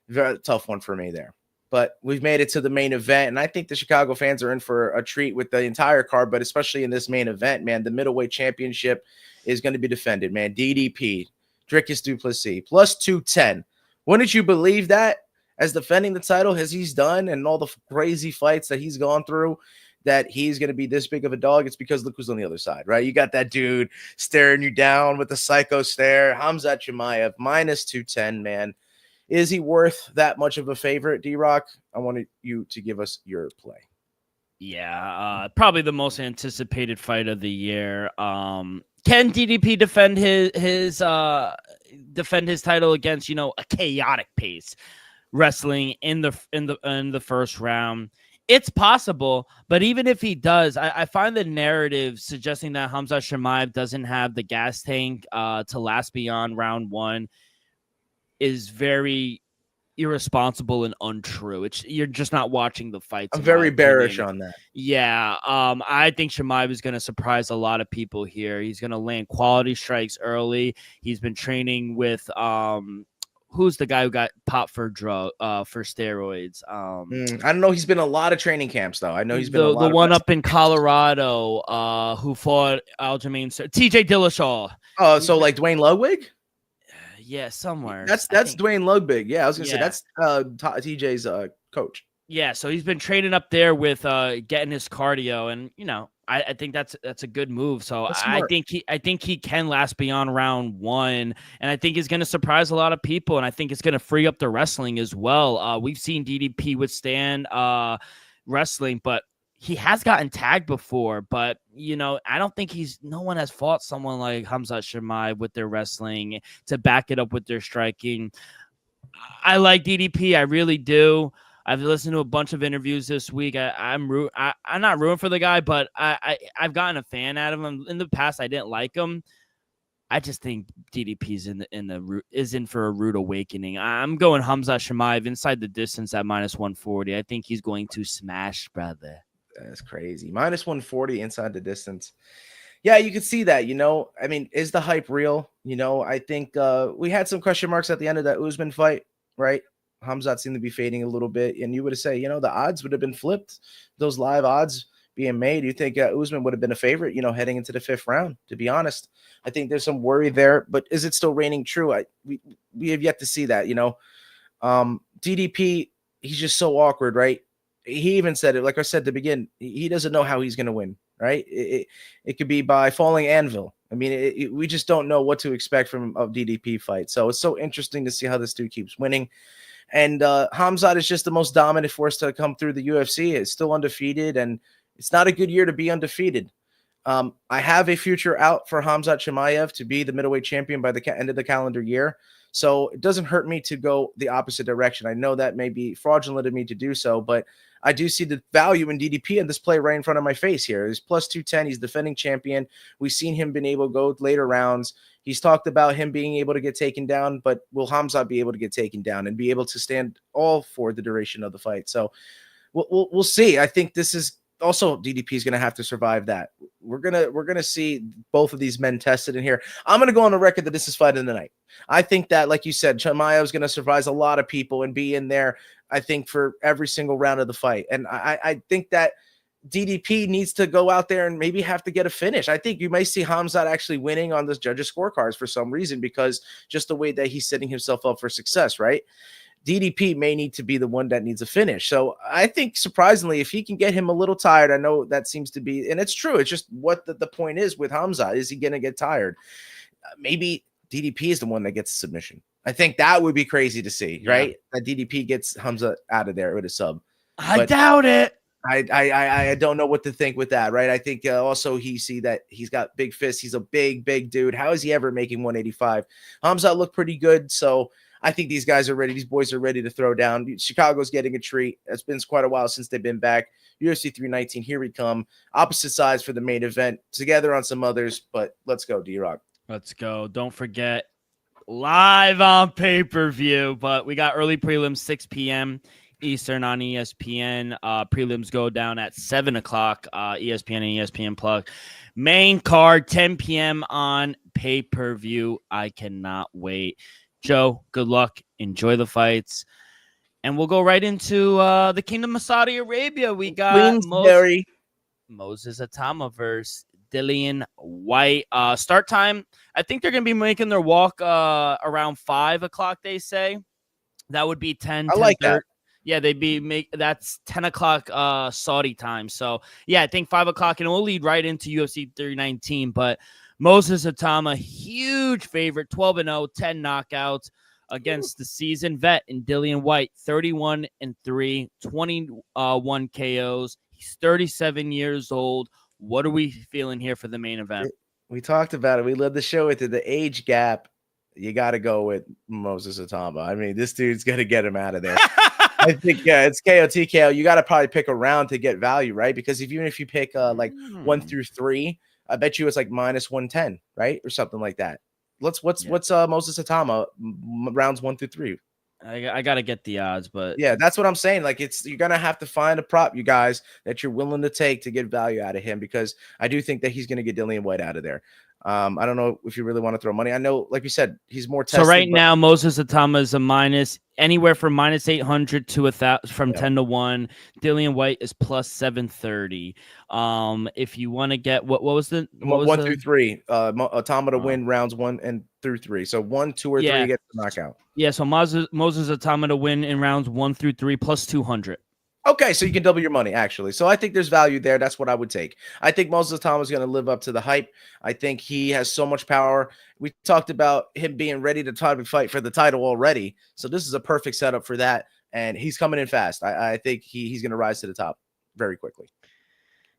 very tough one for me there. But we've made it to the main event, and I think the Chicago fans are in for a treat with the entire card, but especially in this main event, man. The middleweight championship is going to be defended, man. DDP, Dricus du Plessis, plus 210. Wouldn't you believe that? As defending the title, as he's done, and all the crazy fights that he's gone through, that he's going to be this big of a dog? It's because look who's on the other side, right? You got that dude staring you down with the psycho stare. Khamzat Chimaev, minus 210, man. Is he worth that much of a favorite, D-Rock? I wanted you to give us your play. Yeah, probably the most anticipated fight of the year. Can DDP defend his title against a chaotic pace wrestling in the first round? It's possible, but even if he does, I find the narrative suggesting that Khamzat Chimaev doesn't have the gas tank to last beyond round one is very irresponsible and untrue. You're just not watching the fights. I'm very bearish on that. Yeah, I think Chimaev is going to surprise a lot of people here. He's going to land quality strikes early. He's been training with who's the guy who got popped for steroids? I don't know. He's been a lot of training camps though. I know he's been the one up in Colorado who fought Aljamain, TJ Dillashaw. Oh, so like Dwayne Ludwig? Yeah, somewhere. That's Dwayne Ludwig. Yeah, I was gonna say that's TJ's coach. Yeah, so he's been training up there with getting his cardio, and I think that's a good move. So I think he can last beyond round one, and I think he's going to surprise a lot of people, and I think it's going to free up the wrestling as well. We've seen DDP withstand wrestling, but he has gotten tagged before. But I don't think no one has fought someone like Khamzat Chimaev with their wrestling to back it up with their striking. I like DDP, I really do. I've listened to a bunch of interviews this week. I'm not rooting for the guy, but I've gotten a fan out of him. In the past, I didn't like him. I just think DDP's is in for a rude awakening. I'm going Khamzat Chimaev inside the distance at minus 140. I think he's going to smash, brother. That's crazy. Minus 140 inside the distance. Yeah, you can see that. I mean, is the hype real? I think we had some question marks at the end of that Usman fight, right? Khamzat seemed to be fading a little bit, and you would say, the odds would have been flipped. Those live odds being made, you think Usman would have been a favorite, heading into the fifth round. To be honest, I think there's some worry there, but is it still reigning true? We have yet to see that. DDP, he's just so awkward, right? He even said it, like I said to begin, he doesn't know how he's going to win, right? It could be by falling anvil. I mean, we just don't know what to expect from a DDP fight. So it's so interesting to see how this dude keeps winning. And Khamzat is just the most dominant force to come through the UFC. It's still undefeated, and it's not a good year to be undefeated. I have a future out for Khamzat Chimaev to be the middleweight champion by the end of the calendar year. So it doesn't hurt me to go the opposite direction. I know that may be fraudulent of me to do so, but I do see the value in DDP in this play right in front of my face here. He's plus 210. He's defending champion. We've seen him been able to go later rounds. He's talked about him being able to get taken down, but will Khamzat be able to get taken down and be able to stand all for the duration of the fight? So we'll see. I think this is also DDP is going to have to survive that. We're gonna see both of these men tested in here. I'm gonna go on the record that this is fight of the night. I think that, like you said, Chimaev is gonna surprise a lot of people and be in there, I think, for every single round of the fight. And I think that DDP needs to go out there and maybe have to get a finish. I think you may see Khamzat actually winning on the judges' scorecards for some reason, because just the way that he's setting himself up for success, right? DDP may need to be the one that needs a finish. So I think, surprisingly, if he can get him a little tired, I know that seems to be, and it's true. It's just what the point is with Khamzat. Is he going to get tired? Maybe DDP is the one that gets the submission. I think that would be crazy to see, right? That DDP gets Khamzat out of there with a sub. I doubt it. I don't know what to think with that, right? I think also he see that he's got big fists. He's a big dude. How is he ever making 185? Khamzat looked pretty good, so I think these guys are ready. These boys are ready to throw down. Chicago's getting a treat. It's been quite a while since they've been back. UFC 319, here we come. Opposite sides for the main event. Together on some others, but let's go, D-Rock. Let's go. Don't forget, live on pay-per-view, but we got early prelims, 6 p.m. Eastern on ESPN. Prelims go down at 7 o'clock, ESPN and ESPN Plus. Main card, 10 p.m. on pay-per-view. I cannot wait. Joe, good luck. Enjoy the fights. And we'll go right into the Kingdom of Saudi Arabia. We got Moses Atama versus Dillian Whyte. Start time, I think they're going to be making their walk around 5 o'clock, they say. That would be 10. I like that. Yeah, that's 10 o'clock Saudi time. So, yeah, I think 5 o'clock, and we'll lead right into UFC 319. But Moses Atama, huge favorite, 12-0, 10 knockouts against the seasoned vet in Dillian Whyte, 31-3, 21 KOs. He's 37 years old. What are we feeling here for the main event? We talked about it. We led the show with the age gap. You got to go with Moses Atama. I mean, this dude's going to get him out of there. I think it's KO TKO. You got to probably pick a round to get value, right? Because even if you pick 1 through 3, I bet you it's like minus 110, right? Or something like that. What's Moses Atama rounds 1 through 3? I got to get the odds, but yeah, that's what I'm saying. Like, you're going to have to find a prop, you guys, that you're willing to take to get value out of him, because I do think that he's going to get Dillian Whyte out of there. I don't know if you really want to throw money. I know, like you said, he's more tested. So right now, Moses Atama is a minus, anywhere from minus 800 to 1,000, from 10 to 1. Dillian Whyte is plus 730. If you want to get what was the 1 through 3? Atama to win rounds 1 through 3. So 1, 2, or 3 gets the knockout. Yeah. So Moses Atama to win in rounds 1 through 3 plus 200. Okay, so you can double your money, actually. So I think there's value there. That's what I would take. I think Moses Atama is going to live up to the hype. I think he has so much power. We talked about him being ready to fight for the title already. So this is a perfect setup for that. And he's coming in fast. I think he's going to rise to the top very quickly.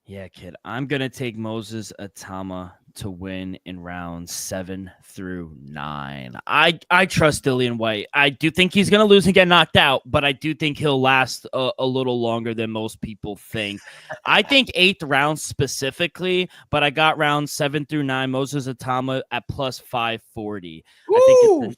Yeah, kid. I'm going to take Moses Atama to win in rounds 7 through 9. I trust Dillian Whyte. I do think he's going to lose and get knocked out, but I do think he'll last a little longer than most people think. I think 8th round specifically, but I got rounds 7 through 9, Moses Atama at plus 540.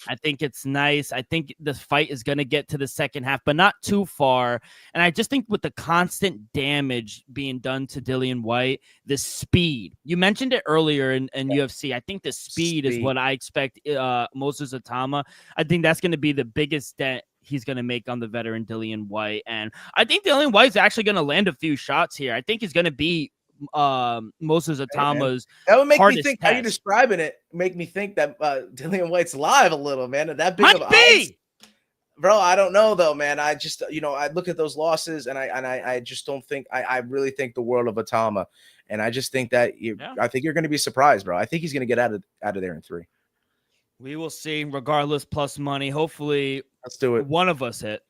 I think it's nice. I think the fight is going to get to the second half, but not too far. And I just think with the constant damage being done to Dillian Whyte, the speed, you mentioned it earlier in UFC. I think the speed is what I expect Moses Atama. I think that's going to be the biggest dent he's going to make on the veteran Dillian Whyte. And I think Dillian Whyte's actually going to land a few shots here. I think he's going to be Moses Atama's that would make me think test. How you describing it make me think that Dillian Whyte's live a little, man. And that big Might of be. odds. Bro, I don't know though, man. I just, I look at those losses and I just don't think I really think the world of Atama, and I just think that I think you're going to be surprised, bro. I think he's going to get out of there in 3. We will see. Regardless, plus money. Hopefully, let's do it. One of us hit.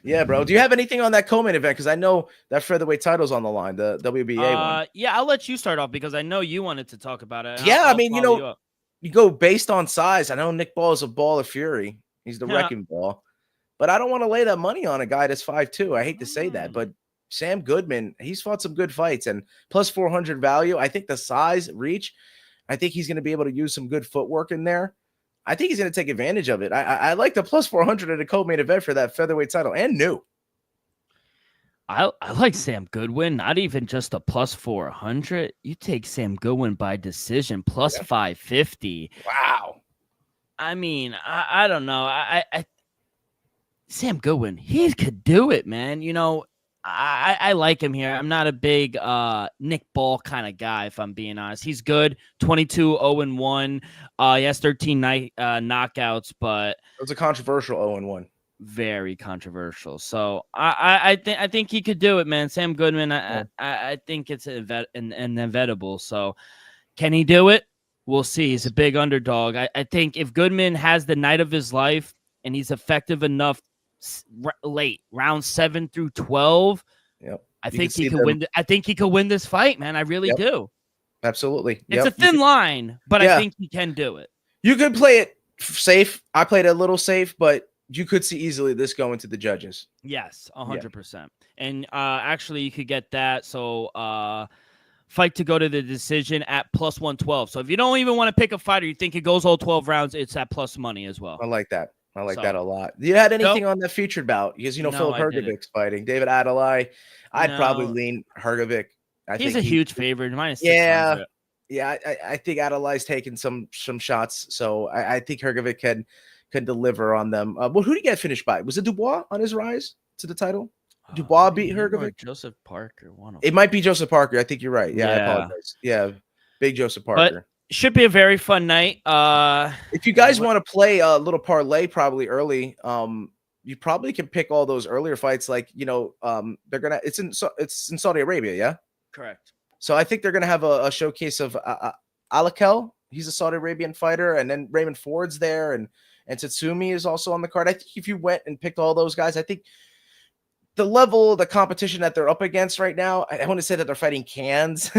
Yeah, bro. Do you have anything on that co-main event? Because I know that featherweight title's on the line, the WBA one. Yeah, I'll let you start off because I know you wanted to talk about it. Yeah, I mean, you go based on size. I know Nick Ball is a ball of fury. He's the wrecking ball. But I don't want to lay that money on a guy that's 5'2". I hate to say that, but Sam Goodman, he's fought some good fights, and plus 400 value. I think the size, reach, I think he's going to be able to use some good footwork in there. I think he's going to take advantage of it. I like the plus 400 at a co-main event for that featherweight title and new. I like Sam Goodwin, not even just a plus 400. You take Sam Goodwin by decision plus 550. Wow. I mean, I don't know. I Sam Goodwin, he could do it, man. You know, I like him here. I'm not a big Nick Ball kind of guy, if I'm being honest. He's good, 22-0-1. He has 13 knockouts, but It was a controversial 0-1. very controversial. So I think he could do it, man. Sam Goodman, I think it's inevitable. So can he do it? We'll see. He's a big underdog. I think if Goodman has the night of his life and he's effective enough late round 7 through 12, Yep. I think he could win. I think he could win this fight, man. I really do. Absolutely. It's a thin line, but I think he can do it. You could play it safe. I played it a little safe, but you could see easily this going to the judges. Yes, 100%. And actually, you could get that. So fight to go to the decision at plus 112. So if you don't even want to pick a fighter, you think it goes all 12 rounds, it's at plus money as well. I like that. I like that a lot. You had anything on the featured bout? Because, Philip Hrgović's fighting. David Adelaide. I'd probably lean Hrgović. He's a huge favorite. Minus 600. Yeah, I think Adelaide's taking some shots. So I think Hrgović can deliver on them. Well, who did he get finished by? Was it Dubois on his rise to the title? Dubois beat Hrgović? Joseph Parker. It might be Joseph Parker. I think you're right. Yeah, I apologize. Yeah, big Joseph Parker. But should be a very fun night. If you guys want to play a little parlay probably early, you probably can pick all those earlier fights. Like, they're gonna it's in Saudi Arabia, yeah? Correct. So I think they're gonna have a showcase of Alakel. He's a Saudi Arabian fighter, and then Raymond Ford's there, and Tatsumi is also on the card. I think if you went and picked all those guys, I think the level, the competition that they're up against right now, I want to say that they're fighting cans,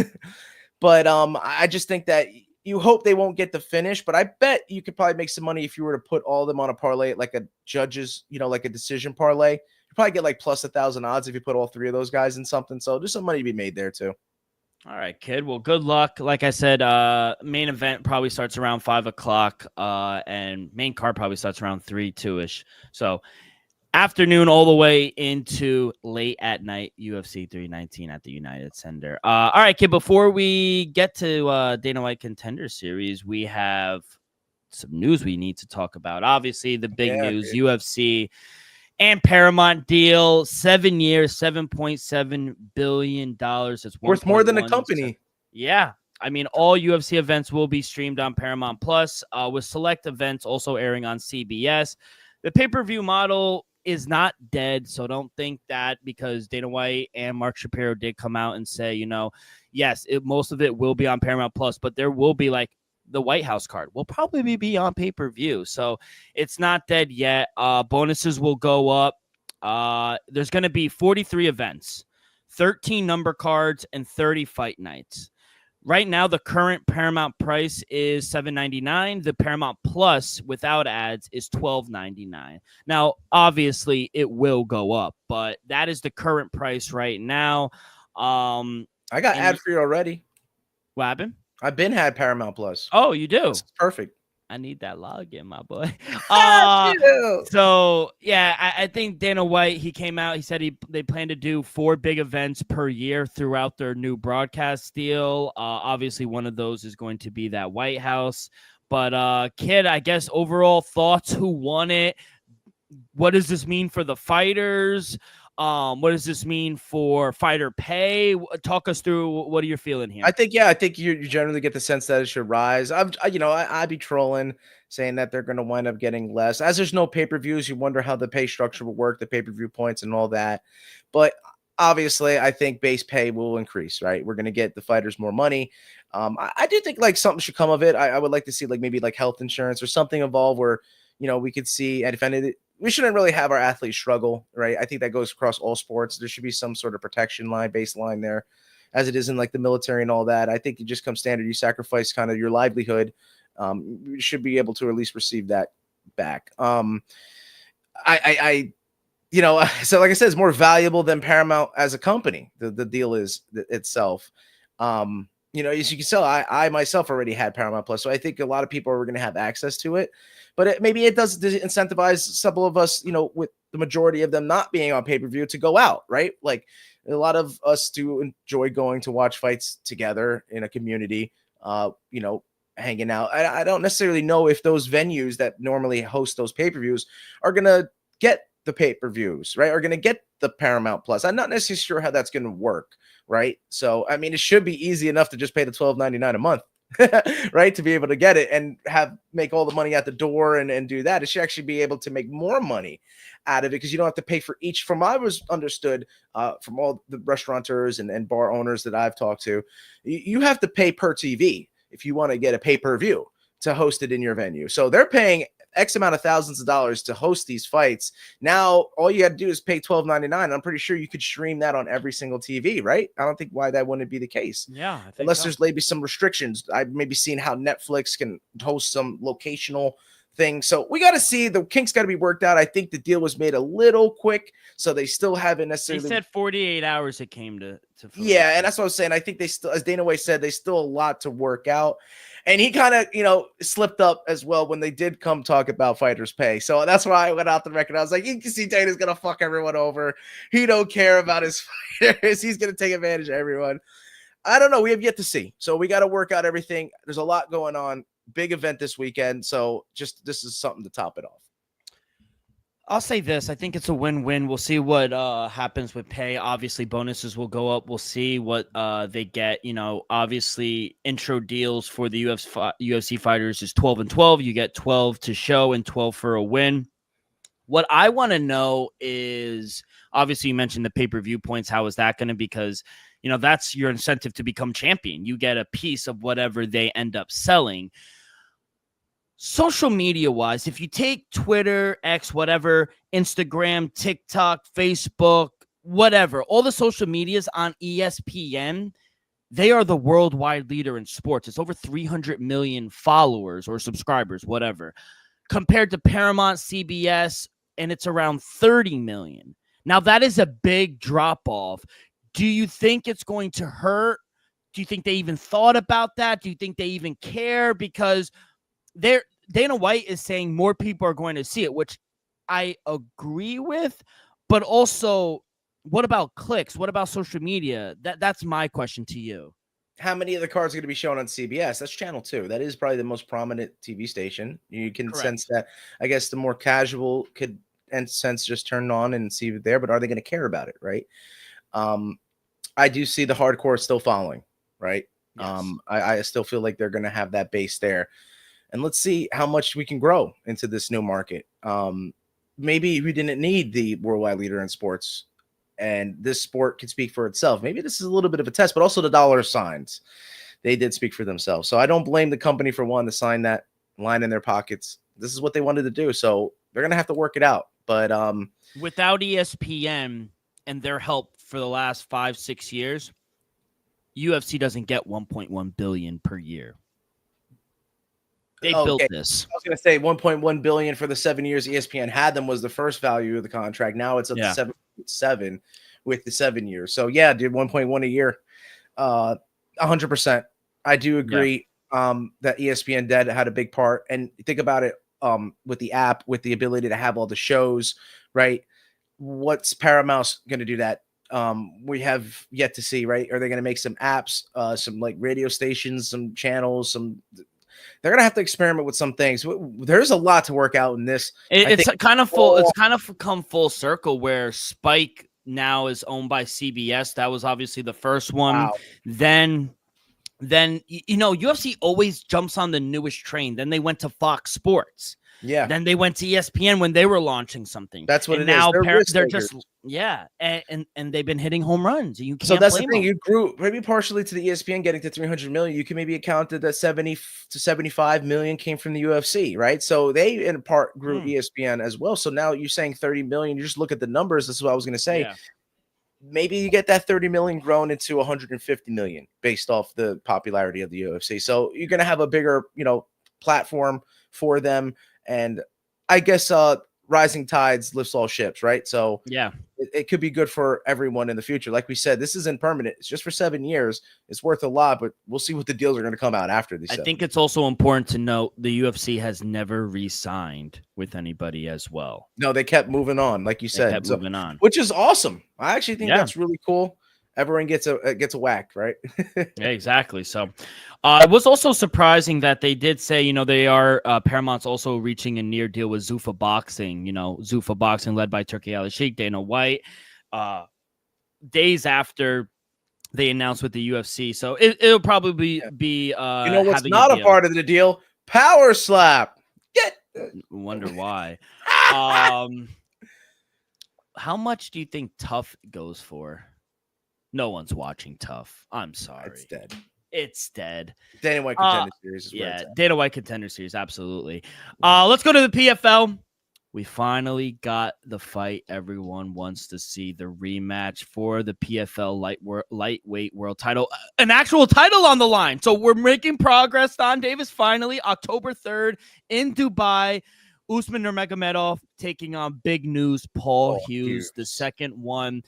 but I just think that you hope they won't get the finish, but I bet you could probably make some money if you were to put all of them on a parlay, like a judges, like a decision parlay. You probably get like plus 1,000 odds if you put all three of those guys in something. So there's some money to be made there too. All right, kid. Well, good luck. Like I said, main event probably starts around 5 o'clock, and main card probably starts around 3, 2-ish. So afternoon all the way into late at night, UFC 319 at the United Center. All right, kid, before we get to Dana White Contender Series, we have some news we need to talk about. Obviously, the big news, dude. UFC and Paramount deal, 7 years, $7.7 billion. It's worth more than a company. Yeah. I mean, all UFC events will be streamed on Paramount Plus, with select events also airing on CBS. The pay-per-view model is not dead, so don't think that because Dana White and Mark Shapiro did come out and say, yes, most of it will be on Paramount Plus, but there will be like the White House card will probably be on pay-per-view. So it's not dead yet. Bonuses will go up. There's going to be 43 events, 13 number cards, and 30 fight nights. Right now, the current Paramount price is $7.99. The Paramount Plus without ads is $12.99. Now, obviously, it will go up, but that is the current price right now. I got ad-free already. What happened? I've been had Paramount Plus. Oh, you do? It's perfect. I need that login, my boy. So, yeah, I think Dana White, he came out. He said they plan to do 4 big events per year throughout their new broadcast deal. Obviously, one of those is going to be that White House. But, kid, I guess overall thoughts, who won it? What does this mean for the fighters? What does this mean for fighter pay? Talk us through what are you feeling here? I think you generally get the sense that it should rise. I'd be trolling saying that they're going to wind up getting less. As there's no pay-per-views, you wonder how the pay structure will work, the pay-per-view points and all that. But obviously, I think base pay will increase, right? We're going to get the fighters more money. I do think like something should come of it. I would like to see like maybe like health insurance or something involved where, we could see, and if we shouldn't really have our athletes struggle, right? I think that goes across all sports. There should be some sort of protection baseline there, as it is in like the military and all that. I think it just comes standard. You sacrifice kind of your livelihood. You should be able to at least receive that back. So like I said, it's more valuable than Paramount as a company. The deal is itself. As you can tell, I myself already had Paramount Plus, so I think a lot of people are going to have access to it. But maybe it does incentivize some of us, with the majority of them not being on pay-per-view to go out, right? Like a lot of us do enjoy going to watch fights together in a community, hanging out. I don't necessarily know if those venues that normally host those pay-per-views are going to get the pay-per-views, right? Are going to get the Paramount Plus. I'm not necessarily sure how that's going to work, right? So, I mean, it should be easy enough to just pay the $12.99 a month, right? To be able to get it and make all the money at the door and do that. It should actually be able to make more money out of it because you don't have to pay for each. From what I was understood from all the restaurateurs and bar owners that I've talked to, you have to pay per TV if you want to get a pay-per-view to host it in your venue. So they're paying X amount of thousands of dollars to host these fights. Now, all you got to do is pay $12.99. I'm pretty sure you could stream that on every single TV, right? I don't think why that wouldn't be the case. Yeah. I think Unless so. there's maybe some restrictions. I've maybe seen how Netflix can host some locational thing. So we got to see. The kinks got to be worked out. I think the deal was made a little quick, so they still haven't They necessarily. said 48 hours it came to Yeah, and that's what I was saying. I think they still, as Dana White said, they still a lot to work out. And he kind of, slipped up as well when they did come talk about fighters' pay. So that's why I went out the record. I was like, you can see Dana's going to fuck everyone over. He don't care about his fighters. He's going to take advantage of everyone. I don't know. We have yet to see. So we got to work out everything. There's a lot going on. Big event this weekend. So this is something to top it off. I'll say this. I think it's a win-win. We'll see what happens with pay. Obviously, bonuses will go up. We'll see what they get. Obviously, intro deals for the UFC fighters is 12 and 12. You get 12 to show and 12 for a win. What I want to know is, obviously, you mentioned the pay-per-view points. How is that going to? Because, that's your incentive to become champion. You get a piece of whatever they end up selling. Social media wise, if you take Twitter, X, whatever, Instagram, TikTok, Facebook, whatever, all the social medias on ESPN, they are the worldwide leader in sports. It's over 300 million followers or subscribers, whatever, compared to Paramount, CBS, and it's around 30 million. Now, that is a big drop off. Do you think it's going to hurt? Do you think they even thought about that? Do you think they even care? Because Dana White is saying more people are going to see it, which I agree with. But also, what about clicks? What about social media? That's my question to you. How many of the cards are going to be shown on CBS? That's Channel 2. That is probably the most prominent TV station. You can sense that. I guess the more casual could and sense just turn on and see it there. But are they going to care about it? Right. I do see the hardcore still following. Right. Yes. I still feel like they're going to have that base there. And let's see how much we can grow into this new market. Maybe we didn't need the worldwide leader in sports, and this sport can speak for itself. Maybe this is a little bit of a test, but also the dollar signs. They did speak for themselves. So I don't blame the company for wanting to sign that line in their pockets. This is what they wanted to do. So they're going to have to work it out. But without ESPN and their help for the last 5-6 years, UFC doesn't get 1.1 billion per year. They built this. I was going to say 1.1 billion for the 7 years ESPN had them was the first value of the contract. Now it's up to 7.7 with the 7 years. So yeah, dude, 1.1 a year, 100%. I do agree that ESPN had a big part. And think about it with the app, with the ability to have all the shows, right? What's Paramount going to do that? We have yet to see, right? Are they going to make some apps, some like radio stations, some channels, they're going to have to experiment with some things. There's a lot to work out in this. It's kind of come full circle where Spike now is owned by CBS. That was obviously the first one. Wow. Then UFC always jumps on the newest train. Then they went to Fox Sports. Yeah. Then they went to ESPN when they were launching something. That's what and it now is. They're just and they've been hitting home runs. You can't so that's the blame thing. them. You grew maybe partially to the ESPN getting to 300 million. You can maybe account that 70 to 75 million came from the UFC, right? So they in part grew ESPN as well. So now you're saying 30 million. You just look at the numbers. This is what I was going to say. Yeah. Maybe you get that 30 million grown into 150 million based off the popularity of the UFC. So you're going to have a bigger, platform for them. And I guess rising tides lifts all ships, right? So Yeah. it could be good for everyone in the future. Like we said, this isn't permanent. It's just for 7 years. It's worth a lot, but we'll see what the deals are going to come out after these. I 7 think years. it's also important to note the UFC has never re-signed with anybody as well. No, they kept moving on, like you They said, kept moving on. which is awesome. I actually think Yeah. that's really cool. Everyone gets a whack, right? Yeah, exactly. So it was also surprising that they did say, you know, they are Paramount's also reaching a near deal with Zuffa Boxing, you know, Zuffa Boxing led by Turki Al Sheikh, Dana White, days after they announced with the UFC. So it'll probably be You know what's having not a deal. part of the deal? Power slap. Wonder why. How much do you think Tough goes for? No one's watching Tough. I'm sorry. It's dead. It's dead. Dana White Contender Series is where Yeah, it's at. Dana White Contender Series, absolutely. Let's go to the PFL. We finally got the fight everyone wants to see, the rematch for the PFL lightweight world title, an actual title on the line. So we're making progress. Don Davis finally, October 3rd in Dubai. Usman Nurmagomedov taking on big news Paul Hughes, the second one.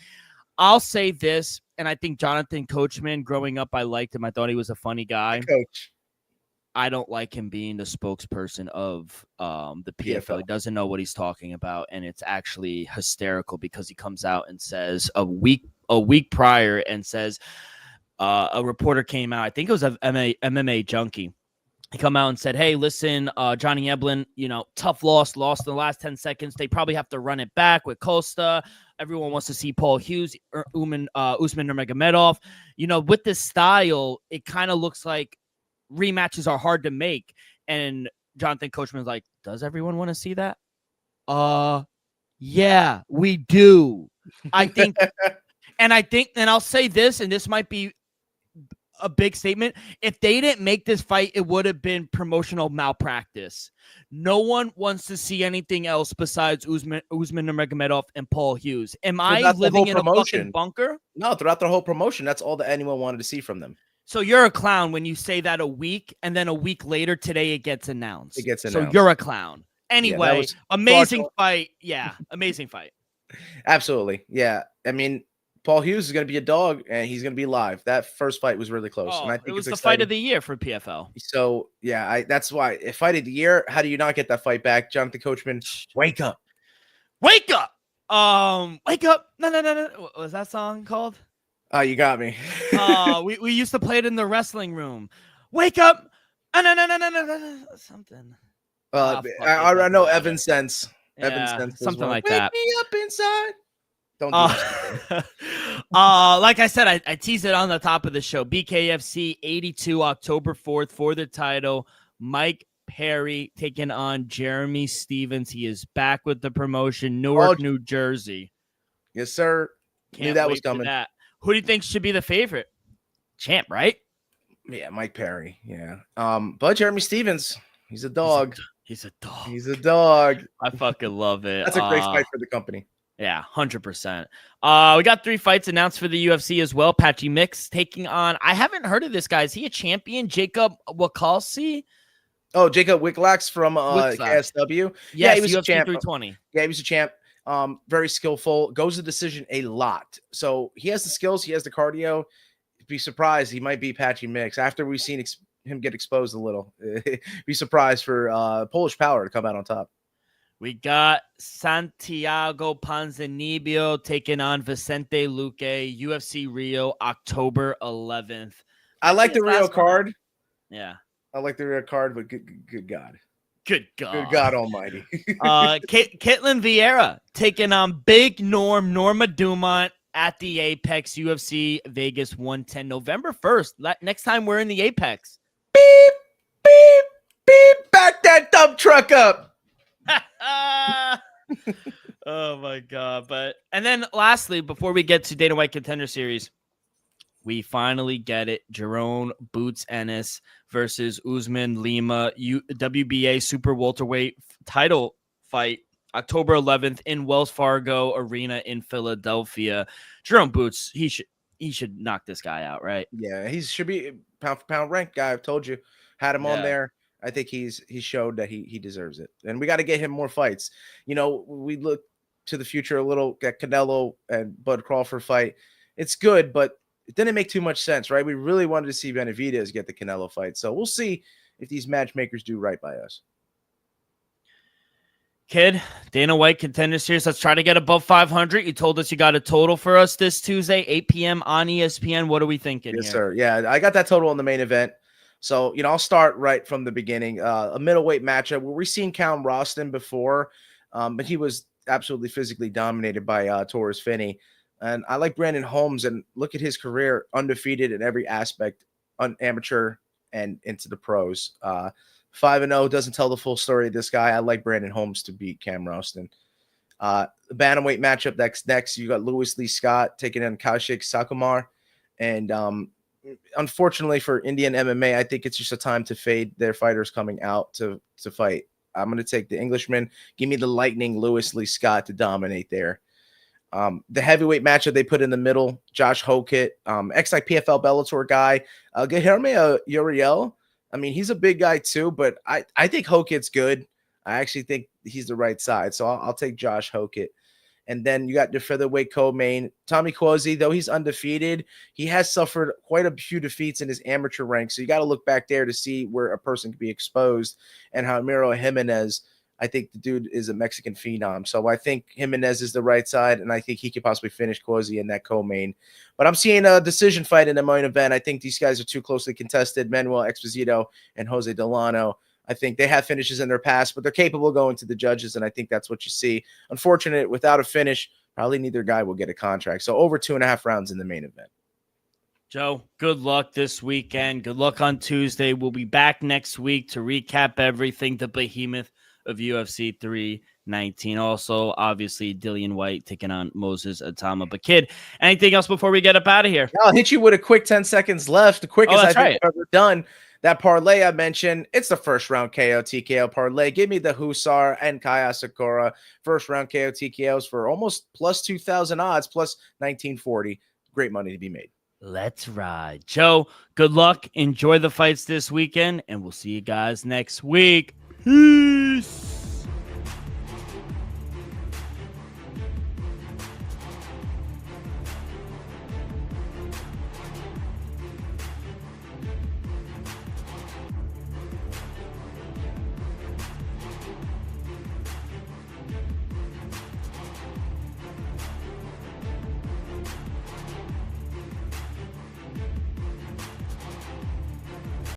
I'll say this, and I think Jonathan Coachman, growing up, I liked him. I thought he was a funny guy. Coach. I don't like him being the spokesperson of the PFL. He doesn't know what he's talking about, and it's actually hysterical because he comes out and says a week prior and says a reporter came out. I think it was a MMA junkie. He come out and said, "Hey, listen, Johnny Eblin, you know, tough lost in the last 10 seconds. They probably have to run it back with Costa. Everyone wants to see Paul Hughes, Usman Nurmagomedov. You know, with this style, it kind of looks like rematches are hard to make." And Jonathan Coachman's like, "Does everyone want to see that?" Yeah, we do. I think, and I'll say this, and this might be a big statement. If they didn't make this fight, it would have been promotional malpractice. No one wants to see anything else besides Usman Nurmagomedov and Paul Hughes. Am I living in a fucking bunker? No, throughout the whole promotion, that's all that anyone wanted to see from them. So you're a clown when you say that a week, and then a week later today it gets announced. It gets announced. So you're a clown. Anyway, amazing fight. Yeah, amazing fight. Absolutely. Yeah. I mean, Paul Hughes is going to be a dog, and he's going to be live. That first fight was really close. Oh, and I think it was it's the fight of the year for PFL. So, yeah, that's why. Fight of the year, how do you not get that fight back? Jonathan Coachman, wake up. Wake up. Wake up. No. What was that song called? Oh, you got me. We used to play it in the wrestling room. Wake up. No. Something. I know Evan Sense. Yeah, Evan Sense. Something like Wake that. me up inside. Don't do that. Like I said, I teased it on the top of the show. BKFC 82, October 4th for the title. Mike Perry taking on Jeremy Stevens. He is back with the promotion, Newark, New Jersey. Yes, sir. Knew that was coming. Who do you think should be the favorite? Champ, right? Yeah, Mike Perry. Yeah. But Jeremy Stevens, he's a dog. He's a dog. He's a dog. I fucking love it. That's a great fight for the company. Yeah, 100%. We got 3 fights announced for the UFC as well. Patchy Mix taking on, I haven't heard of this guy. Is he a champion? Jacob Wakalsi? Oh, Jacob Wicklax from KSW. Yeah, he was UFC a champ. 320. Yeah, he was a champ. Very skillful. Goes to decision a lot. So he has the skills. He has the cardio. Be surprised. He might be Patchy Mix. After we've seen him get exposed a little. Be surprised for Polish Power to come out on top. We got Santiago Ponzinibbio taking on Vicente Luque, UFC Rio, October 11th. I like the Rio card. Yeah. I like the Rio card, but good God. Good God. Good God almighty. Ketlin Vieira taking on Big Norma Dumont at the Apex UFC Vegas 110, November 1st. Next time we're in the Apex. Beep, beep, beep. Back that dump truck up. Oh my God. And then lastly, before we get to Dana White Contender Series, we finally get it. Jerome Boots Ennis versus Usman Lima, WBA Super Welterweight title fight, October 11th in Wells Fargo Arena in Philadelphia. Jerome Boots, he should knock this guy out, right? Yeah, he should be pound for pound ranked guy. I've told you, had him on there. I think he showed that he deserves it, and we got to get him more fights. You know, we look to the future a little at Canelo and Bud Crawford fight. It's good, but it didn't make too much sense, right? We really wanted to see Benavidez get the Canelo fight, so we'll see if these matchmakers do right by us. Kid, Dana White Contender Series. Let's try to get above 500. You told us you got a total for us this Tuesday, 8 p.m. on ESPN. What are we thinking Yes, here? sir. Yeah, I got that total in the main event. So, I'll start right from the beginning. A middleweight matchup where we've seen Callum Roston before, but he was absolutely physically dominated by Torres Finney. And I like Brandon Holmes, and look at his career, undefeated in every aspect, amateur and into the pros. 5-0 doesn't tell the full story of this guy. I like Brandon Holmes to beat Cam Roston. The bantamweight matchup next. You got Lewis Lee Scott taking on Kaushik Sakumar. And unfortunately for Indian MMA, I think it's just a time to fade their fighters coming out to fight. I'm going to take the Englishman. Give me the lightning Lewis Lee Scott to dominate there. The heavyweight matchup they put in the middle, Josh Hokit, ex-PFL Bellator guy, Guilherme Uriel. I mean, he's a big guy too, but I think Hokit's good. I actually think he's the right side, so I'll take Josh Hokit. And then you got the featherweight co-main, Tommy Quasi. Though he's undefeated, he has suffered quite a few defeats in his amateur ranks, so you got to look back there to see where a person could be exposed. And how Miro Jimenez, I think the dude is a Mexican phenom. So I think Jimenez is the right side, and I think he could possibly finish Quasi in that co-main. But I'm seeing a decision fight in the main event. I think these guys are too closely contested, Manuel Exposito and Jose Delano. I think they have finishes in their past, but they're capable of going to the judges, and I think that's what you see. Unfortunate, without a finish, probably neither guy will get a contract. So over 2.5 rounds in the main event. Joe, good luck this weekend. Good luck on Tuesday. We'll be back next week to recap everything, the behemoth of UFC 319. Also, obviously, Dillian White taking on Moses Atama. But, Kid, anything else before we get up out of here? I'll hit you with a quick 10 seconds left. The quickest I've ever done. That parlay I mentioned, it's the first round KO TKO parlay. Give me the Husar and Kaya Sakura first round KO TKOs for almost plus 2,000 odds, plus 1940. Great money to be made. Let's ride. Joe, good luck. Enjoy the fights this weekend, and we'll see you guys next week. Peace.